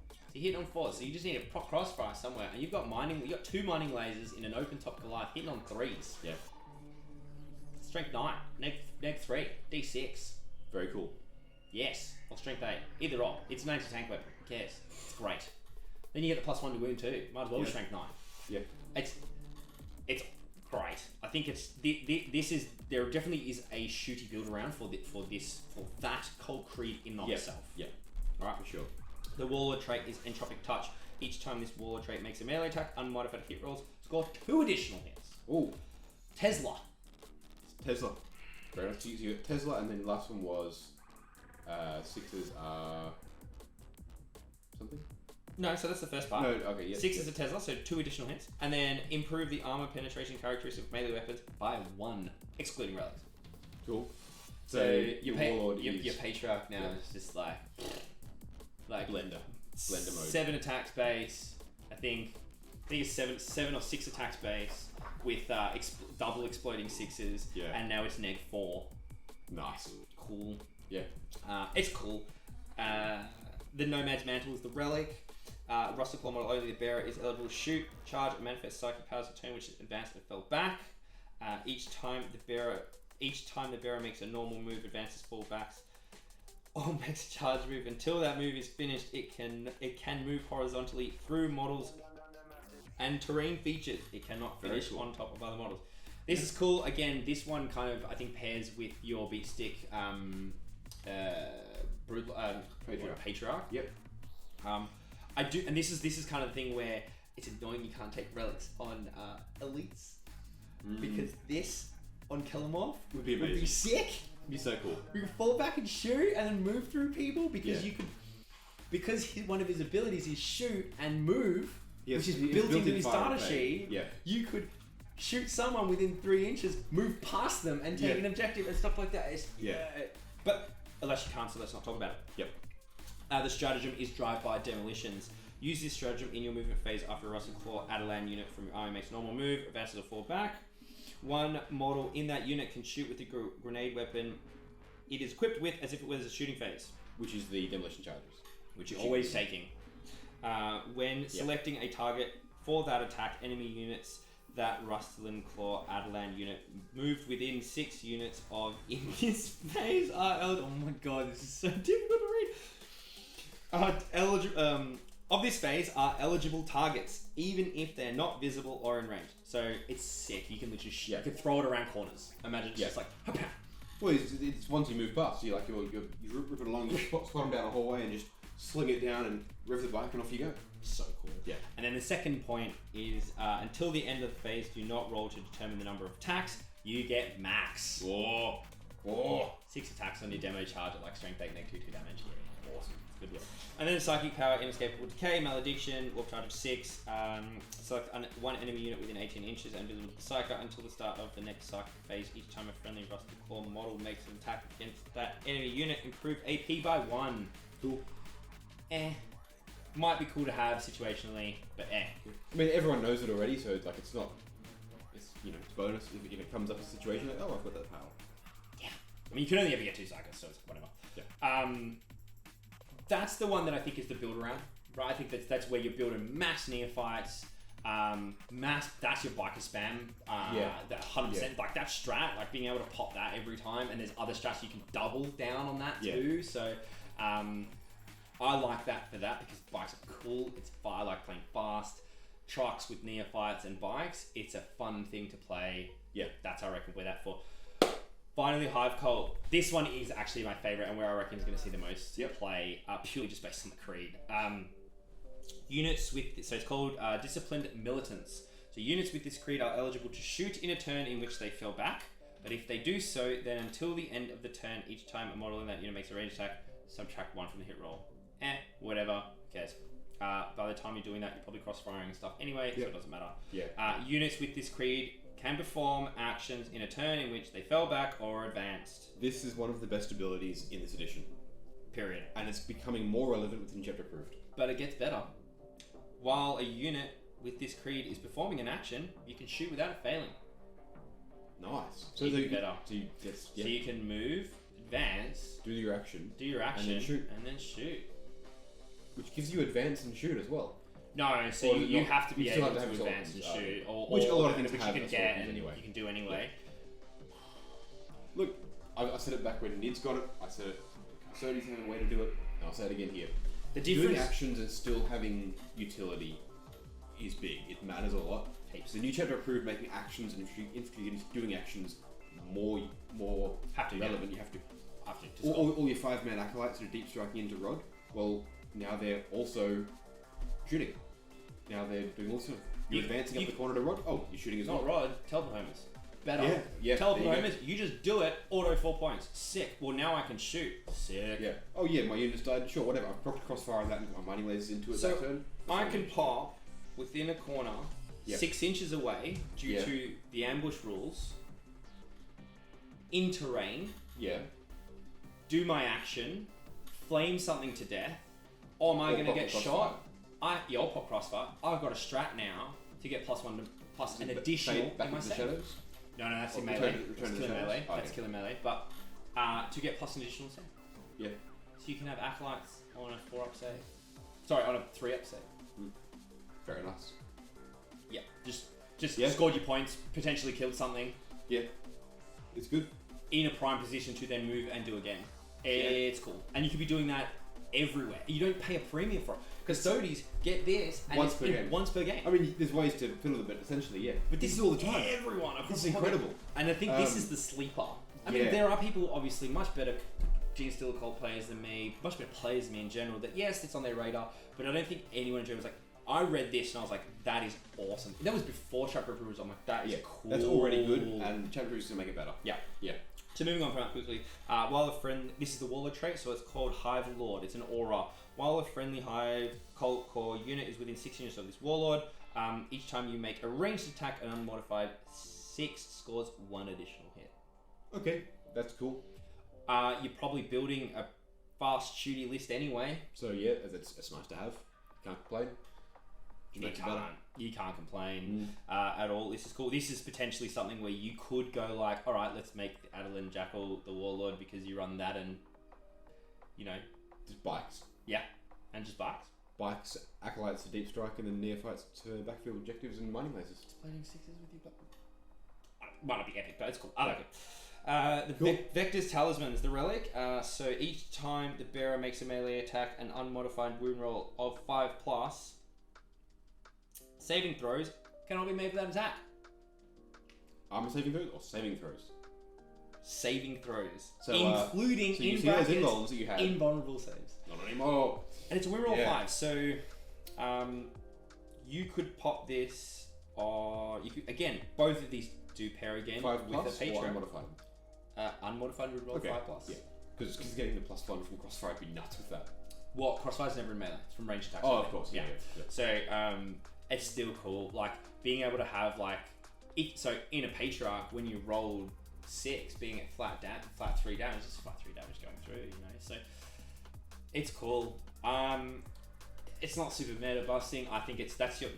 So you hit on 4, so you just need a crossfire somewhere, and you've got 2 mining lasers in an open top Goliath hitting on 3s. Yeah. Strength 9, neg 3, d6. Very cool. Yes, or strength 8. Either or. It's an anti-tank weapon. Who cares? It's great. Then you get the +1 to wound too. Might as well be strength 9. Yeah. It's great. I think there definitely is a shooty build around for that Cold Creed in of itself. Yeah. Alright. For sure. The Warlord trait is Entropic Touch. Each time this Warlord trait makes a melee attack, unmodified hit rolls, score 2 additional hits. Ooh. Tesla. Tesla. Very nice. So you got Tesla, and then the last one was 6s are something. No, so that's the first part. No, okay, yeah. 6 is a Tesla, so 2 additional hits, and then improve the armor penetration characteristic of melee weapons by 1, excluding relics. Cool. So your Warlord your Patriarch now is just like Blender mode. 7 attacks base. I think it's 7 or 6 attacks base with double exploding 6s. Yeah. And now it's neg 4. Nice. Cool. Yeah. It's cool. The Nomads Mantle is the Relic. Rusted Claw model only the bearer is eligible to shoot, charge, and manifest psychic powers of turn, which is advanced and fell back. Each time the bearer makes a normal move, advances, fallbacks, or makes a charge move. Until that move is finished, it can move horizontally through models and terrain features. It cannot finish on top of other models. This is cool. Again, this one kind of I think pairs with your beat stick Patriarch. Yep. I do, and this is kind of the thing where it's annoying you can't take relics on elites because this on Killamorph Would be amazing. would be sick. It'd be so cool. You could fall back and shoot and then move through people because you could, because one of his abilities is shoot and move, Yes, which is it's built into in his fire starter phase. sheet. Yeah. You could shoot someone within 3 inches, move past them, and take an objective and stuff like that. It's, but unless you can't, so let's not talk about it. Yep. The stratagem is drive-by demolitions. Use this stratagem in your movement phase after a Rusted Claw. Add a land unit from your army makes a normal move, advances or fall back. One model in that unit can shoot with the grenade weapon it is equipped with as if it was a shooting phase. Which is the demolition charges. Which you're always taking. When selecting a target for that attack, enemy units that Rusted Claw Adelan unit moved within 6 units of in this phase are eligible. Oh my god, this is so difficult to read. Of this phase are eligible targets, even if they're not visible or in range. So it's sick. You can literally you can throw it around corners. Imagine it's just like. Well, it's once you move past, you're rip it along, you spot them down a hallway and just sling it down and rev the bike and off you go. So cool. Yeah. And then the second point is until the end of the phase, do not roll to determine the number of attacks. You get max. Oh. 6 attacks on your demo charge at like strength 8, neg 2 damage. Yeah, awesome. It's good. And then psychic power, inescapable decay, malediction, warp charge of 6. Select one enemy unit within 18 inches and invisible to Psyker until the start of the next psychic phase. Each time a friendly Rusted Claw model makes an attack against that enemy unit, improve AP by 1. Cool. Might be cool to have situationally, but I mean, everyone knows it already, so it's like it's bonus if it comes up a situation like, oh, I've got that power. Yeah. I mean, you can only ever get 2 Psychers, so it's whatever. Yeah. That's the one that I think is the build around, right? I think that's where you're building mass neophytes, that's your biker spam, that 100%, like that strat, like being able to pop that every time, and there's other strats you can double down on that too, so I like that for that because bikes are cool, it's fun, I like playing fast, trucks with neophytes and bikes, it's a fun thing to play, that's I reckon where that for. Finally, Hive Cult. This one is actually my favourite and where I reckon is going to see the most play, purely just based on the creed. Units with, so it's called Disciplined Militants. So units with this creed are eligible to shoot in a turn in which they fell back, but if they do so, then until the end of the turn, each time a model in that unit makes a range attack, subtract 1 from the hit roll. Whatever, who cares? By the time you're doing that, you're probably cross-firing and stuff anyway, so it doesn't matter. Units with this creed can perform actions in a turn in which they fell back or advanced. This is one of the best abilities in this edition. Period. And it's becoming more relevant within Chapter Approved. But it gets better. While a unit with this creed is performing an action, you can shoot without it failing. Nice. So even better. So you can move, advance, do your action, and then shoot. Which gives you advance and shoot as well. No, so you have to be able to advance and shoot, which a lot of things which have you can get and anyway. You can do anyway. Look, I said it back when Nid's got it. I said it. So do you think of a way to do it? And I'll say it again here. The difference doing actions and still having utility is big. It matters a lot. Heaps. The new chapter approved making actions and infantry units doing actions more relevant. You have to. All your 5-man acolytes that are deep striking into Rod. Well, now they're also shooting. Now they're doing all sorts of... You're advancing up the corner to Rod. Oh, you're shooting as well. Not Rod, teleport homers. Better. Yeah. Teleport homers, you just do it, auto 4 points. Sick. Well, now I can shoot. Sick. Yeah. Oh yeah, my unit just died. Sure, whatever. I've propped crossfire on that and put my mining lasers into it that turn. I can pop within a corner 6 inches away due to the ambush rules in terrain. Yeah. Do my action, flame something to death, or am I going to get shot? I'll pop crossfire. I've got a strat now to get +1 plus an additional back in my into the save. shadows. No, that's in melee. That's killing melee. Okay. That's killing melee. But to get plus an additional save. Yeah. So you can have acolytes on a 4-up save. Sorry, on a 3-up save. Very nice. Yeah. Just scored your points. Potentially killed something. Yeah. It's good. In a prime position to then move and do again. It's cool. And you could be doing that everywhere. You don't pay a premium for it. Custodies get this and once per game. I mean, there's ways to fiddle with it, essentially, But this is all the time. Everyone across the incredible. And I think this is the sleeper. I mean, there are people, obviously, much better Genestealer Cult players than me, much better players than me in general, that, yes, it's on their radar, but I don't think anyone in general was like, I read this and I was like, that is awesome. That was before Chapter Approved. I'm like, that is cool. That's already good, and Chapter Approved is going to make it better. Yeah. So moving on from that quickly, while a friend, this is the Warlord Trait, so it's called Hive Lord. It's an aura. While a friendly Hive Cult core unit is within 6 units of this Warlord, each time you make a ranged attack, an unmodified 6 scores 1 additional hit. Okay, that's cool. You're probably building a fast shooty list anyway. So it's nice to have. Can't complain. You can't complain at all. This is cool. This is potentially something where you could go like, all right, let's make Adeline Jackal the Warlord because you run that and, just bikes. Yeah, and just bikes. Bikes, acolytes to deep strike, and then neophytes to backfield objectives and mining lasers. Splitting 6s with you, but might not be epic, but it's cool. I like it. Vector's Talismans, the Relic. So each time the bearer makes a melee attack, an unmodified wound roll of 5+, saving throws cannot be made without attack. Armor saving throws or saving throws? Saving throws. So, including in brackets, invulns that you had. Invulnerable saves. Not anymore. And it's a win roll 5, so you could pop this, or you could, again, both of these do pair again 5+ with a Patriarch. Or unmodified? Unmodified would roll 5+. Yeah, because getting the +1 from crossfire would be nuts with that. Well, crossfire's never in melee. It's from range attacks. Oh, of course. Yeah. So it's still cool. Like being able to have so in a Patriarch when you rolled 6, being at flat 3 damage, it's flat 3 damage going through. So it's cool. It's not super meta busting. I think that's your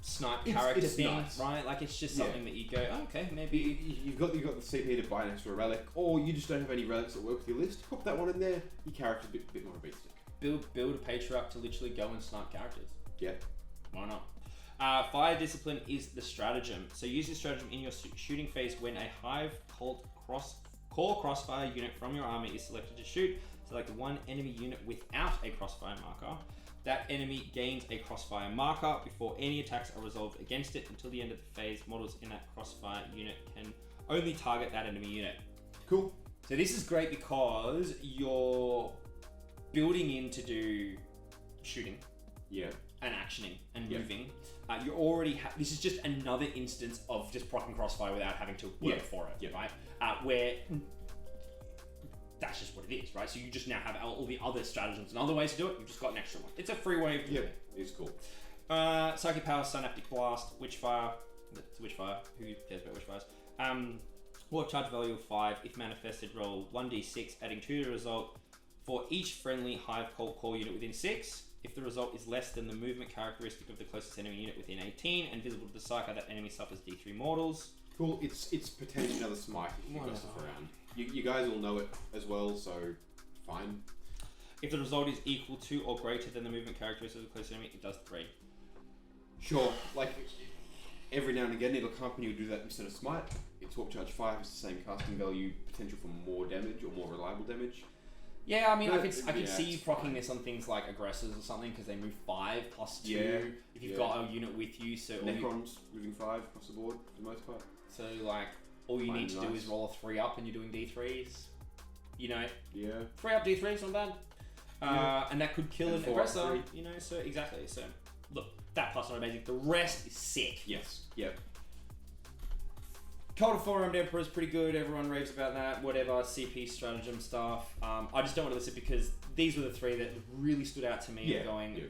snipe character thing, nice. Right? Like it's just something that you go, okay, maybe you've got the CP to buy next to a relic, or you just don't have any relics that work with your list. Pop that one in there. Your character's a bit more of a beat stick. build a Patriarch to literally go and snipe characters. Yeah. Why not? Fire Discipline is the Stratagem. So use this Stratagem in your shooting phase when a Hive Cult core crossfire unit from your army is selected to shoot. Select one enemy unit without a crossfire marker. That enemy gains a crossfire marker before any attacks are resolved against it. Until the end of the phase, models in that crossfire unit can only target that enemy unit. Cool. So this is great because you're building in to do shooting. Yeah. And actioning and moving. You already have. This is just another instance of just proccing crossfire without having to work for it, right? Where that's just what it is, right? So you just now have all the other stratagems and other ways to do it. You've just got an extra one. It's a free way of doing it. It's cool. Psychic Power, Synaptic Blast, Witchfire. That's Witchfire. Who cares about Witchfires? Warp Charge value of 5. If manifested, roll 1d6, adding 2 to the result for each friendly Hive Cult core unit within 6. If the result is less than the movement characteristic of the closest enemy unit within 18 and visible to the Psyker, that enemy suffers D3 mortals. Cool. It's potentially another smite if you've got stuff around. You guys all know it as well, so fine. If the result is equal to or greater than the movement characteristic of the closest enemy, it does 3. Sure. Like every now and again, it'll come up and you'll do that instead of smite. It's Warp Charge 5 has the same casting value, potential for more damage or more reliable damage. Yeah, I mean, I could see you proccing this on things like aggressors or something because they move 5 plus 2 if you've got a unit with you. So Necrons moving 5 across the board for the most part. So like, all you need to do is roll a 3 up and you're doing D3s. You know. Yeah. 3 up D3s, not bad. And that could kill an aggressor. You know. So exactly. So look, that part's not amazing. The rest is sick. Yes. Yep. Cult of Four-Armed Emperor is pretty good. Everyone raves about that. Whatever, CP stratagem stuff. I just don't want to list it because these were the 3 that really stood out to me.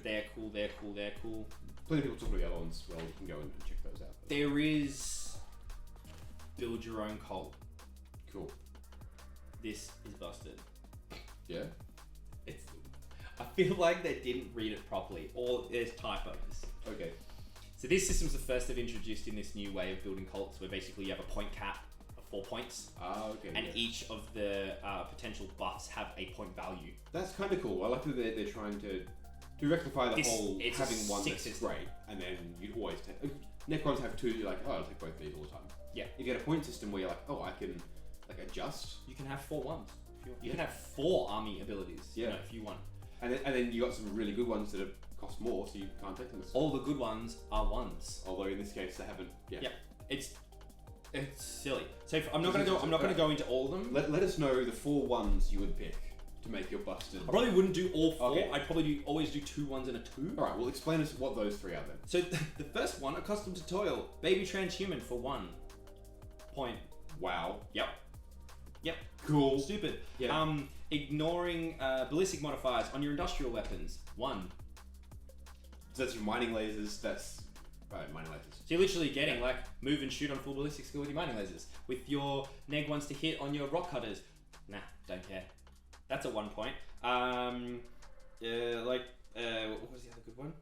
They're cool, they're cool, they're cool. Plenty of people talk about the other ones. Well, you can go and check those out. There is build your own cult. Cool. This is busted. Yeah. I feel like they didn't read it properly, or there's typos. Okay. So this system's the first they've introduced in this new way of building cults, where basically you have a point cap of 4 points. Okay. And each of the potential buffs have a point value. That's kind of cool. I like that they're trying to rectify the whole having one that's great, and then you'd always take... Necrons have 2, you're like, oh, I'll take both these all the time. Yeah. If you get a point system where you're like, oh, I can adjust. You can have 4 ones. You can have 4 army abilities, if you want. And then you got some really good ones that cost more, so you can't take them. All the good ones are 1s. Although in this case they haven't. Yeah. It's silly. So I'm not going to go into all of them. Let us know the 4 1s you would pick to make your busted. I probably wouldn't do all 4. Okay. I'd probably always do 2 1s and a 2. All right. Well, explain us what those 3 are then. So the first one, Accustomed to Toil, Baby Transhuman for 1 point. Wow. Yep. Cool. Stupid. Yeah. Ignoring ballistic modifiers on your industrial weapons. 1. So that's your mining lasers. That's mining lasers. So you're literally getting like move and shoot on full ballistic skill with your mining lasers. With your neg ones to hit on your rock cutters. Nah, don't care. That's a 1 point. What was the other good one?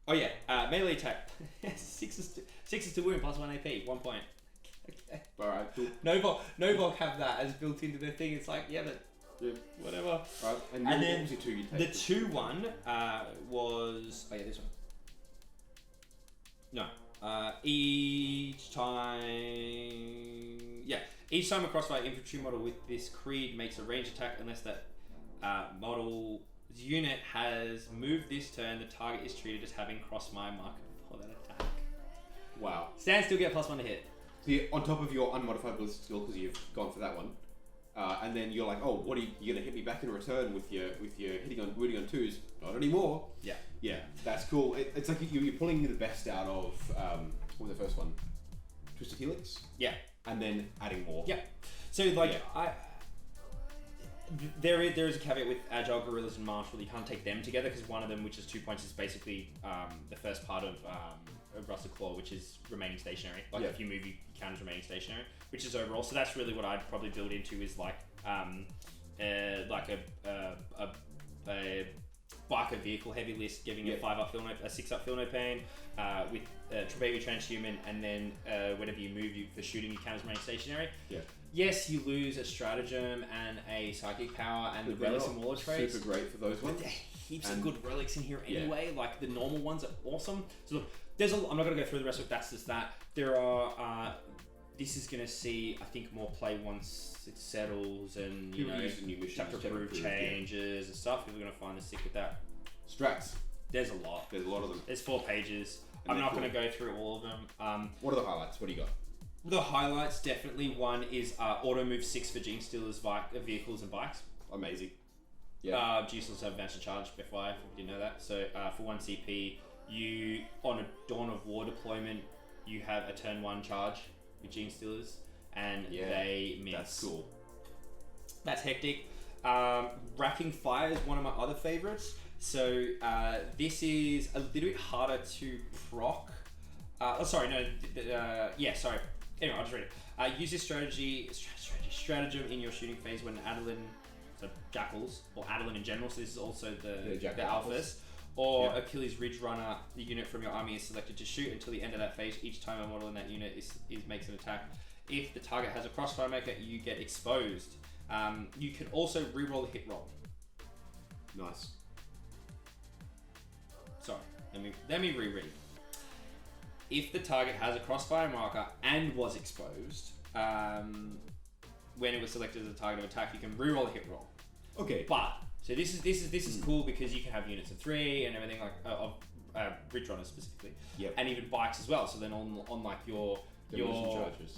Oh yeah, melee attack. 6 is to wound plus 1 AP. 1 point. Okay. Alright, cool. Novok have that as built into their thing. It's like, whatever. Right, and then what was your 2 you take? The 2 one was this one. No. Each time a crossfire infantry model with this creed makes a range attack unless that model's unit has moved this turn, the target is treated as having crossfire marker for that attack. Wow. Stand still, get +1 to hit. So you're on top of your unmodified ballistic skill because you've gone for that one, and then you're like, oh, what are you gonna hit me back in return with your wounding on 2s? Not anymore. Yeah, that's cool. It's like you're pulling the best out of what was the first one? Twisted Helix. Yeah, and then adding more. Yeah. So there is a caveat with Agile, Gorillas, and Martial. You can't take them together because one of them, which is 2 points, is basically the first part of Rusted Claw, which is remaining stationary. Like if you move, you count as remaining stationary, which is overall. So that's really what I'd probably build into is like a biker vehicle heavy list, giving you a 5 up a 6 up feel no pain with Baby Transhuman, and then whenever you move for shooting, you count as remaining stationary. Yeah. Yes, you lose a Stratagem and a Psychic Power and the Relics and Warlord Traits. Super great for those ones. heaps of good relics in here anyway. Like the normal ones are awesome. So look, I'm not going to go through the rest of it. That's just that. There are. This is going to see, I think, more play once it settles and chapter Brew changes and stuff. If we're going to find the stick with that. Strats. There's a lot. There's a lot of them. There's 4 pages. I'm not going to go through all of them. What are the highlights? What do you got? The highlights, definitely one is auto move 6 for Genestealers vehicles and bikes. Amazing. Yeah. Genestealers have advantage charge, FYI, if you didn't know that. So for 1 CP, you on a Dawn of War deployment, you have a turn 1 charge with Genestealers, and they miss. That's cool. That's hectic. Racking Fire is one of my other favorites. So this is a little bit harder to proc. Anyway, I'll just read it. Use this stratagem in your shooting phase when Adeline, so Jackals, or Adeline in general, so this is also the Alphas, or Achilles Ridge Runner, the unit from your army is selected to shoot until the end of that phase. Each time a model in that unit makes an attack. If the target has a crossfire maker, you get exposed. You can also reroll a hit roll. Nice. Sorry, let me reread. If the target has a crossfire marker and was exposed, when it was selected as a target of attack, you can reroll a hit roll. Okay. But so this is cool because you can have units of 3 and everything like of Ridge Runners specifically. Yep. And even bikes as well. So then on like your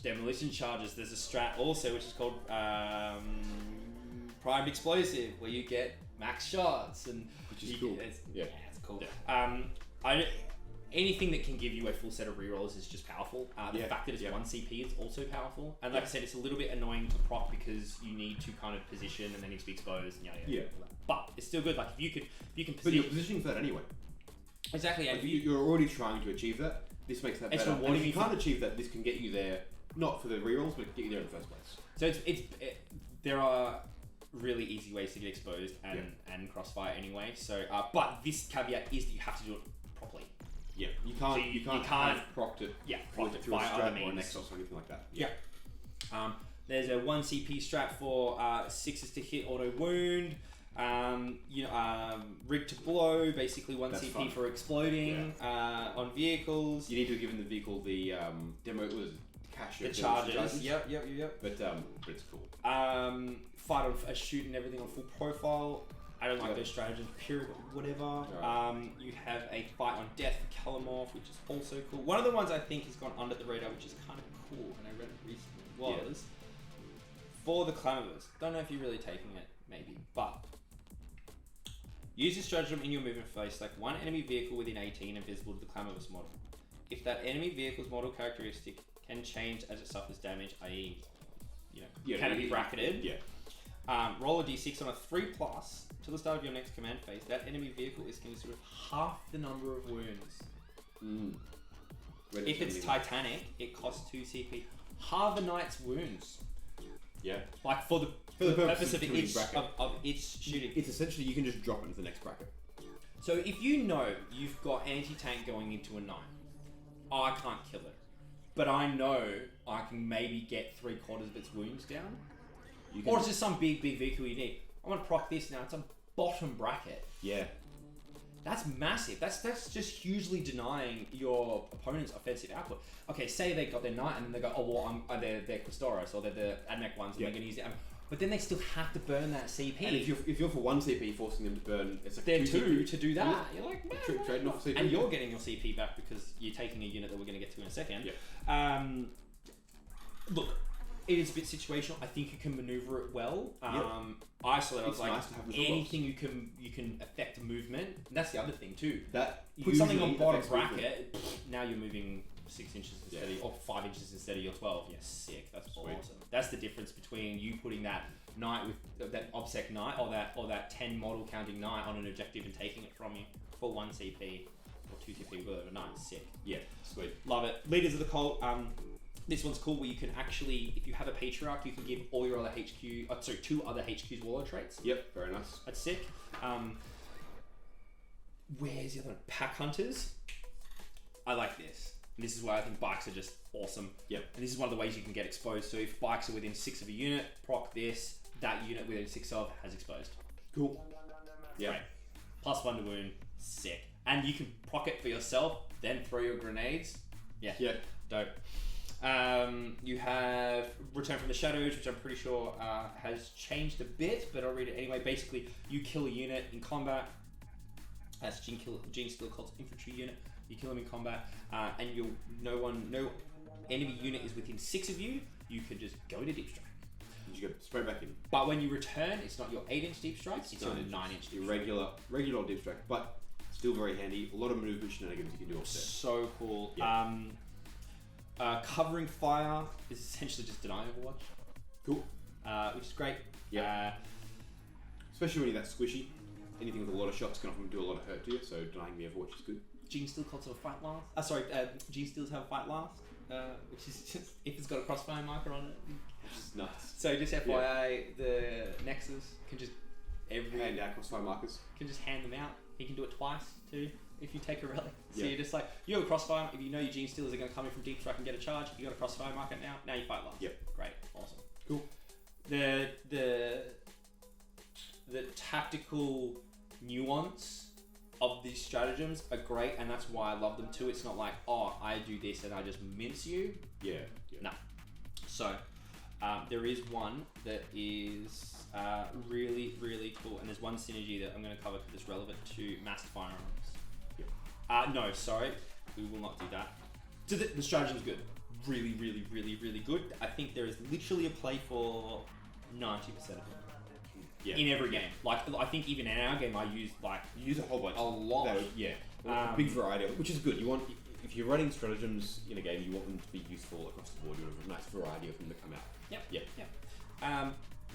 demolition charges, there's a strat also which is called Primed Explosive, where you get max shots and which is cool. It's cool. Yeah. Anything that can give you a full set of rerolls is just powerful. The fact that it's 1 CP is also powerful. And like I said, it's a little bit annoying to proc because you need to kind of position and then need to be exposed and yada. But it's still good. Like if you can position. But you're positioning for that anyway. Exactly. Like you're already trying to achieve that. This makes that better. And if you can't achieve that, this can get you there, not for the rerolls, but get you there in the first place. So there are really easy ways to get exposed and crossfire anyway. So, but this caveat is that you have to do it properly. Yeah, you can't proc it. Yeah, proc it through a by strat other or an means. Exos or anything like that. Yeah. There's a 1 CP strat for 6s to hit auto wound. Rig to blow, basically 1 That's CP fun. for exploding on vehicles. You need to have given the vehicle the demo cash. The charges. Yep. But it's cool. Fight on a shoot and everything on full profile. I don't like those stratagems, period, whatever. Right. You have a fight on death for Kalimov, which is also cool. One of the ones I think has gone under the radar, which is kind of cool, and I read it recently, was for the Clamorous. Don't know if you're really taking it, maybe, but use this stratagem in your movement phase. Select one enemy vehicle within 18 and visible to the Clamorous model. If that enemy vehicle's model characteristic can change as it suffers damage, i.e., can it be bracketed? Yeah. Roll a d6 on a 3+ till the start of your next command phase. That enemy vehicle is considered with half the number of wounds. If it's Titanic, it costs 2 CP. Halve a knight's wounds. Yeah. Like for the purpose of its shooting. It's essentially you can just drop it into the next bracket. So if you know you've got anti-tank going into a knight, I can't kill it, but I know I can maybe get 3/4 of its wounds down. Or it's just some big vehicle you need. I want to proc this now. It's a bottom bracket. Yeah. That's massive. That's just hugely denying your opponent's offensive output. Okay, say they got their knight and then they go, they're Custoros or they're the Admech ones and they're going to use it. But then they still have to burn that CP. And if you're for 1 CP forcing them to burn, it's like they're 2 to do that. You're like, man, trading off CP. and you're getting your CP back because you're taking a unit that we're going to get to in a second. Yeah. Look, it is a bit situational. I think you can maneuver it well. Isolate. I was like, nice to have anything you can affect movement. And that's the other thing too. That put something on bottom bracket. Now you're moving 6 inches or 5 inches instead of your 12. Yeah, sick. That's awesome. That's the difference between you putting that knight with that obsec knight or that 10 model counting knight on an objective and taking it from you for 1 CP or 2 CP, whatever. Knight, sick. Yeah, sweet. Love it. Leaders of the Cult. This one's cool where you can actually, if you have a Patriarch, you can give all your other 2 other HQs Warlord Traits. Yep, very nice. That's sick. Where's the other one? Pack Hunters. I like this. And this is why I think bikes are just awesome. Yep. And this is one of the ways you can get exposed. So if bikes are within 6 of a unit, proc this. That unit within 6 of has exposed. Cool. Yeah. Right. +1 to wound, sick. And you can proc it for yourself, then throw your grenades. Yeah. Dope. You have Return from the Shadows, which I'm pretty sure has changed a bit, but I'll read it anyway. Basically, you kill a unit in combat. That's Genestealer Cults infantry unit. You kill them in combat, and no enemy unit is within 6 of you. You can just go to deep strike. You go straight back in. But when you return, it's not your 8-inch deep strike, it's your 9-inch deep strike. Regular deep strike, but still very handy. A lot of movement shenanigans you can do offset. So cool. Yeah. Covering fire is essentially just denying Overwatch. Cool. Which is great. Yeah. Especially when you're that squishy. Anything with a lot of shots can often do a lot of hurt to you, so denying me Overwatch is good. Genestealer Cults have a fight last. Genestealers have a fight last, which is just if it's got a crossfire marker on it. It's nuts. So just FYI, the Nexus can just hand out crossfire markers. Can just hand them out. He can do it twice too if you take a relic. So Yeah. you're just like, you have a crossfire. If you know your Genestealers are going to come in from deep strike and get a charge, you got a crossfire marker now. Now you fight last. Yep. Great. Awesome. Cool. The tactical nuance of these stratagems are great, and that's why I love them too. It's not like, oh, I do this and I just mince you. Yeah. No. So there is one that is really, really cool, and there's one synergy that I'm going to cover because it's relevant to massed firearms. Yep. No, sorry, we will not do that. So the stratagem's good. Really, really, really, really good. I think there is literally a play for 90% of it. Yeah. In every game. Like, I think even in our game, I used You use a whole bunch. a lot. A big variety, which is good. You want, if you're running stratagems in a game, you want them to be useful across the board. You want a nice variety of them to come out. Yep.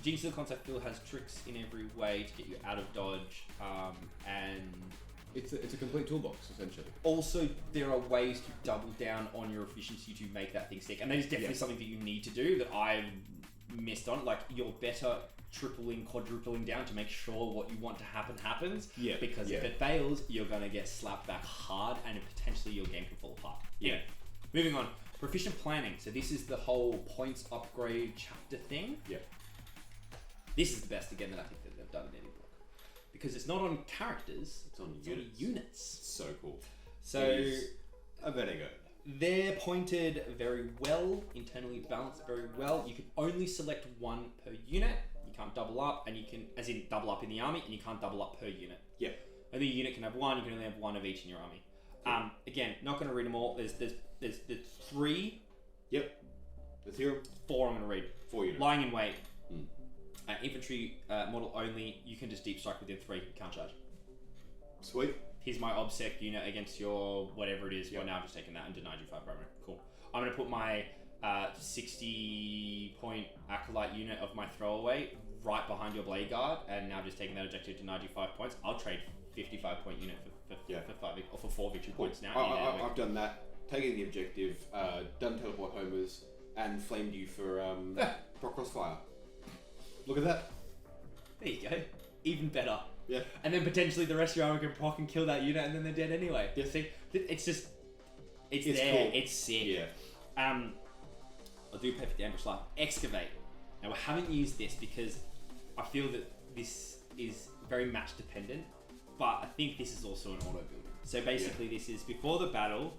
Genestealer Cults, I feel, has tricks in every way to get you out of dodge, and It's a complete toolbox, essentially. also there are ways to double down on your efficiency to make that thing stick, and that is definitely something that you need to do that I've missed on. Like, you're better tripling, quadrupling down to make sure what you want to happen happens. Yeah. Because if it fails, you're gonna get slapped back hard, and potentially your game can fall apart. Yeah. Moving on. Proficient Planning. So this is the whole points upgrade chapter thing. Yeah. This is the best again that I think that they've done in any book, because it's not on characters; It's on on units. So cool. So I better go. they're pointed very well, internally balanced very well. You can only select one per unit. You can't double up, and you can, as in double up in the army, and you can't double up per unit. Yeah. Only a unit can have one. You can only have one of each in your army. Again, not going to read them all. There's 3. Yep. The 0. 4 I'm going to read. 4 units. Lying in wait. Infantry model only. You can just deep strike within 3. Can't charge. Sweet. Here's my obsec unit against your whatever it is. Well, now I've just taken that and denied you 5 primary. Cool. I'm going to put my 60-point acolyte unit of my throwaway right behind your blade guard, and now just taking that objective, denied you 5 points. I'll trade 55-point unit for 4 victory points now. I've done that. Taken the objective, done teleport homers, and flamed you for crossfire. Look at that. There you go. Even better. Yeah. And then potentially the rest of your armor can proc and kill that unit, and then they're dead anyway. Yeah. See, it's just, it's there. Cool. It's sick. Yeah. I'll do perfect ambush life. Excavate. Now, we haven't used this because I feel that this is very match dependent, but I think this is also an auto builder. So basically, this is before the battle.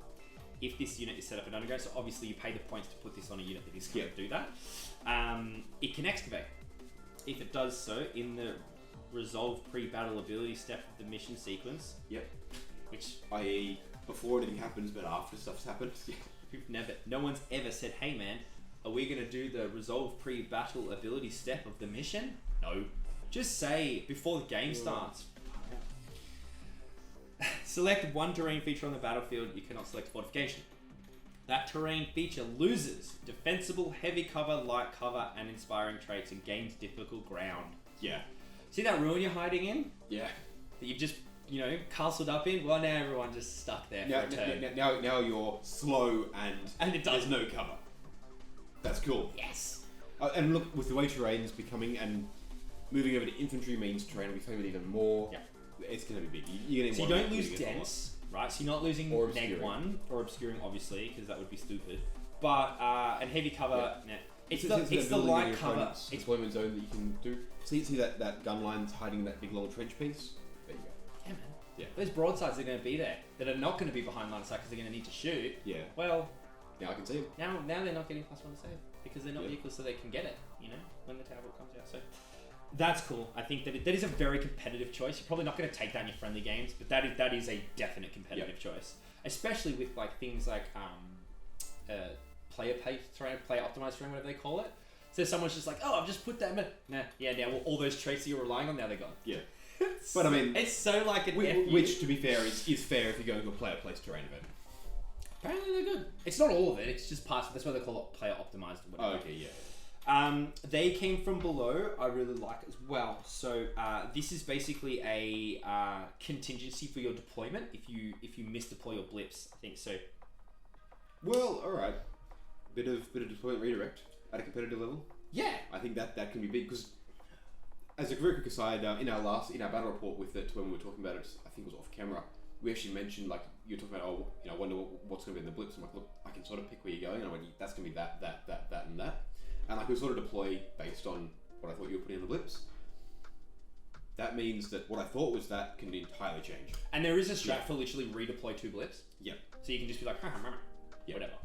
If this unit is set up in underground, so obviously you pay the points to put this on a unit that is going to do that. It can excavate. If it does so in the resolve pre-battle ability step of the mission sequence. Yep. Which, i.e., before anything happens, but after stuff's happened. no one's ever said, "Hey man, are we going to do the resolve pre-battle ability step of the mission?" No. Just say before the game starts. Select one terrain feature on the battlefield. You cannot select fortification. That terrain feature loses defensible, heavy cover, light cover, and inspiring traits, and gains difficult ground. Yeah. See that ruin you're hiding in? Yeah. That you've just, castled up in? Well, now everyone just stuck there for a turn. Now you're slow and it does. there's no cover. That's cool. Yes. And look, with the way terrain's becoming and moving over to infantry means terrain will be favored even more. Yeah. It's going to be big. You're getting so you don't lose dense, right? So you're not losing or neg 1 or obscuring, obviously, because that would be stupid. But and heavy cover. Yeah. It's the light cover. Deployment zone that you can do. See that gun line's hiding that big long trench piece. There you go. Yeah, man. Yeah. Those broadsides are going to be there that are not going to be behind line of sight because they're going to need to shoot. Yeah. Well, Now I can see them. now they're not getting +1 to save because they're not vehicles, so they can get it. You know, when the tower comes out. So that's cool. I think that is a very competitive choice. You're probably not going to take that in your friendly games, but that is a definite competitive choice, especially with like things like player optimized terrain, whatever they call it. So someone's just like, oh, I've just put that in. Now all those traits that you're relying on, now they're gone. Yeah. But I mean, it's so like an which, to be fair, is fair if you go to a player-placed terrain event. Apparently they're good. It's not all of it. It's just parts. That's why they call it player optimized. Or whatever. Oh, okay, yeah. They came from below. I really like as well. So this is basically a contingency for your deployment if you misdeploy your blips. I think so. Well, all right. Bit of deployment redirect at a competitive level. Yeah. I think that can be big because, as a very quick aside, in our battle report with it, when we were talking about it, I think it was off camera. We actually mentioned, like, you were talking about, I wonder what's going to be in the blips. I'm like, look, I can sort of pick where you're going, and I went, that's going to be that, and that. And like, we sort of deploy based on what I thought you were putting in the blips. That means that what I thought was that can entirely change. And there is a strat for literally redeploy 2 blips. Yeah. So you can just be like, whatever.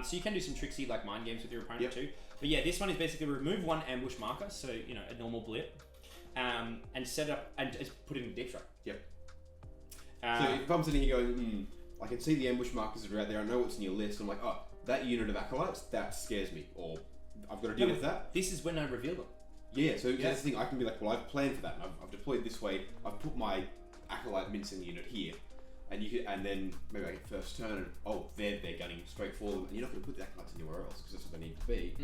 So you can do some tricksy, like, mind games with your opponent too. But yeah, this one is basically remove 1 ambush marker, so, a normal blip, and set up, and just put it in deep strike. Yep. So if I'm sitting here going, I can see the ambush markers that are out there, I know what's in your list, I'm like, oh, that unit of acolytes, that scares me, or I've got to deal with that. This is when I reveal them. Yeah, so that's the thing, I can be like, well, I've planned for that, and I've deployed this way, I've put my acolyte mincing unit here, and then maybe I get first turn, and they're gunning straight for them, and you're not going to put the acolytes anywhere else, because that's what they need to be.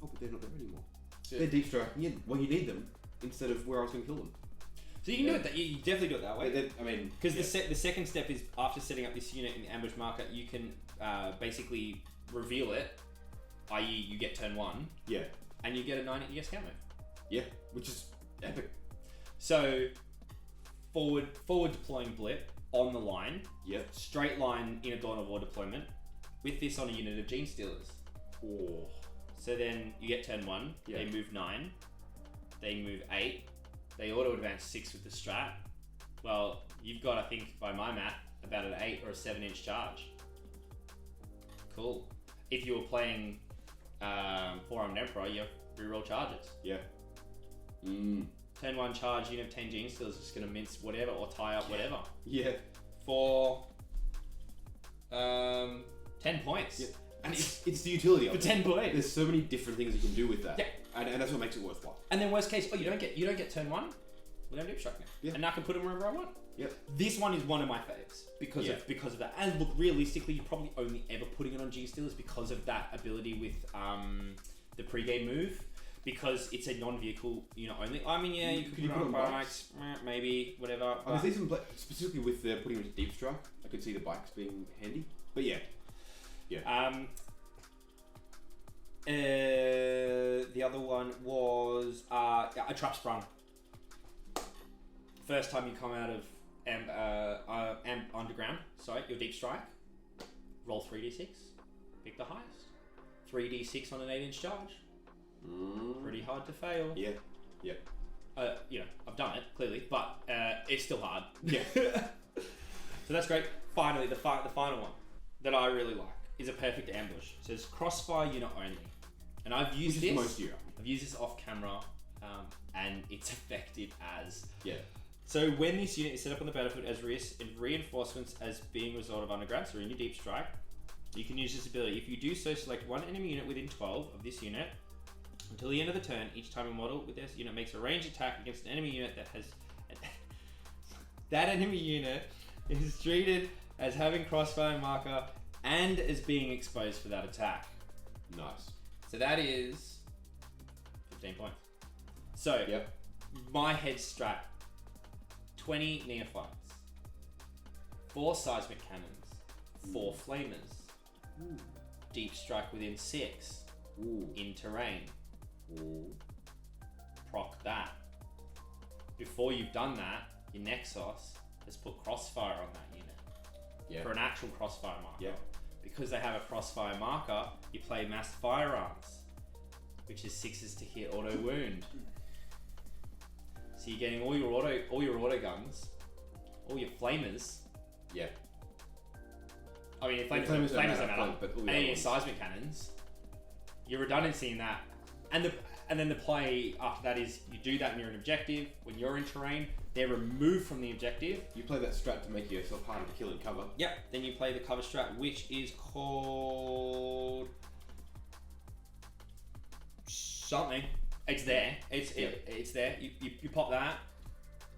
Oh, but they're not there anymore. Yeah. They're deep striking in when you need them, instead of where I was going to kill them. So you can do it. You definitely do it that way. I mean, because the second step is after setting up this unit in the ambush marker, you can basically reveal it, i.e., you get turn 1. Yeah. And you get a 9 ES scout move. Yeah, which is epic. So forward deploying blip on the line. Yep. Straight line in a Dawn of War deployment with this on a unit of Genestealers. Oh. So then you get turn 1. Yeah. They move 9. They move 8. They auto advance 6 with the strat. Well, you've got, I think, by my math, about an 8 or a 7-inch charge. Cool. If you were playing 4-armed Emperor, you have reroll charges. Yeah. Turn 1 charge, unit of 10 Genestealers is just going to mince whatever or tie up whatever. Yeah. For 10 points. Yeah. And it's the utility of it. For 10 points. There's so many different things you can do with that. Yeah. And that's what makes it worthwhile. And then worst case, you don't get turn 1. We don't deep strike now. Yeah. And I can put them wherever I want. Yep. This one is one of my faves because of that. And look, realistically, you're probably only ever putting it on Genestealers because of that ability with the pre-game move. Because it's a non-vehicle unit only. I mean, yeah, you could put it on bikes, maybe, whatever. I see some specifically with putting them into deep strike. I could see the bikes being handy. But yeah. The other one was a trap sprung. First time you come out of underground, your deep strike, roll 3d6, pick the highest. 3d6 on an 8-inch charge. Pretty hard to fail. Yeah. I've done it clearly, but it's still hard. Yeah. So that's great. Finally, the final one that I really like is a perfect ambush. It says crossfire unit only, and I've used this. I've used this off camera, and it's effective as. Yeah. So when this unit is set up on the battlefield as reinforcements as being a result of underground, so in your deep strike, you can use this ability. If you do so, select one enemy unit within 12 of this unit. Until the end of the turn, each time a model with this unit makes a ranged attack against an enemy unit that has... that enemy unit is treated as having crossfire marker and as being exposed for that attack. Nice. So that is 15 points. So, my head strat, 20 neophytes, 4 seismic cannons, 4 flamers, deep strike within 6, in terrain. Proc that. Before you've done that, your Nexus has put crossfire on that unit for an actual crossfire marker. Because they have a crossfire marker, you play mass firearms, which is 6s to hit auto wound. So you're getting all your auto guns, all your flamers. Yeah. I mean, Flamers flamers don't don't matter, but all the and other your ones. seismic cannons. Your redundancy in that, and then the play after that is you do that when you're an objective. When you're in terrain, they're removed from the objective. You play that strat to make yourself harder to kill and cover. Yep. Then you play the cover strat, which is called something. It's there. It's there. You pop that.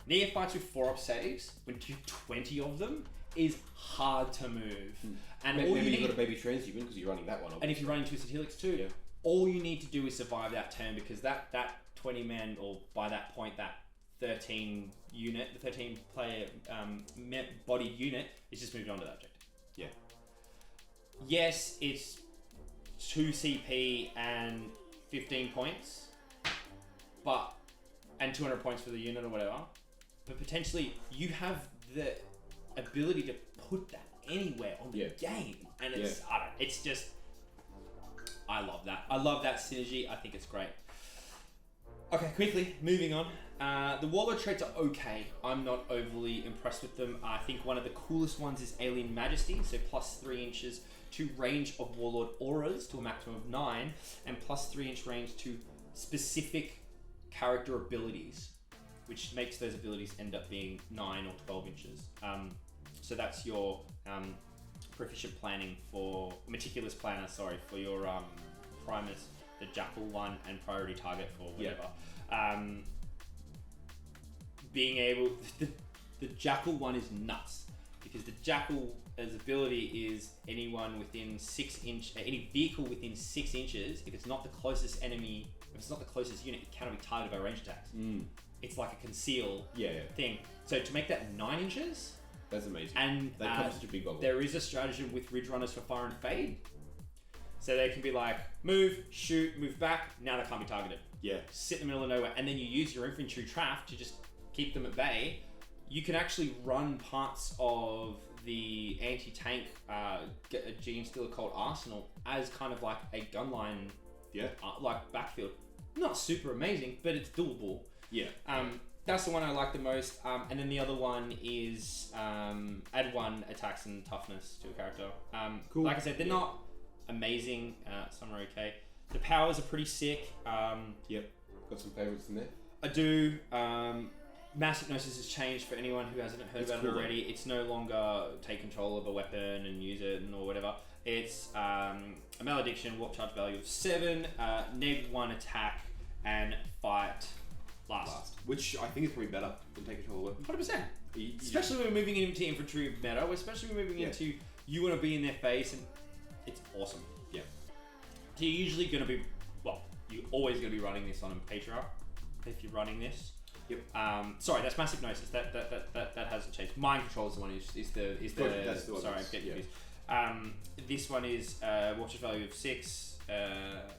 Neophytes with 4-up saves, when you do 20 of them, is hard to move. And Maybe all you you've need, got a baby transhuman because you're running that one. and if you're running Twisted Helix too, Yeah. all you need to do is survive that turn, because that 20 man, or by that point that 13 unit, the 13 player bodied unit is just moved on to that objective. Yeah. Yes, it's 2 CP and 15 points, and 200 points for the unit or whatever. But potentially you have the ability to put that anywhere on the game, and it's I don't know, it's just, I love that. I love that synergy. I think it's great. Okay, quickly moving on. The Warlord traits are okay. I'm not overly impressed with them. I think one of the coolest ones is Alien Majesty, so plus 3 inches to range of Warlord auras to a maximum of 9, and plus 3 inch range to specific character abilities, which makes those abilities end up being 9 or 12 inches. So that's your proficient planning for meticulous planner. Sorry, for your primers, the Jackal one, and priority target for whatever. Being able, the Jackal one is nuts, because the Jackal's ability is anyone within 6 inch, any vehicle within 6 inches. If it's not the closest enemy, if it's not the closest unit, it cannot be targeted by ranged attacks. It's like a conceal thing. So to make that 9 inches, that's amazing. and That comes such a big bubble. there is a stratagem with Ridge Runners for Fire and Fade. So they can be like, move, shoot, move back, now they can't be targeted. Yeah. Sit in the middle of nowhere, and then you use your infantry trap to just keep them at bay. You can actually run parts of the anti-tank Genestealer Cult arsenal as kind of like a gunline, like backfield. Not super amazing, but it's doable. Yeah. That's the one I like the most. And then the other one is add 1 attacks and toughness to a character. Cool. Like I said, they're not amazing. Some are okay. The powers are pretty sick. Got some favourites in there. I do. Mass Hypnosis has changed for anyone who hasn't heard about it already. It's no longer take control of a weapon and use it or whatever. It's a malediction, warp charge value of 7, -1 attack, and fight last. Which I think is probably better than take control of a weapon. 100%. Especially when we're moving into infantry meta, especially when we're moving into you want to be in their face, and it's awesome. Yeah. So you're usually going to be, you're always going to be running this on a Patriarch if you're running this. Yep. Sorry, that's Mass Hypnosis. That hasn't changed. Mind Control is the one is the That's the one. sorry, I'm getting confused. This one is watch value of 6,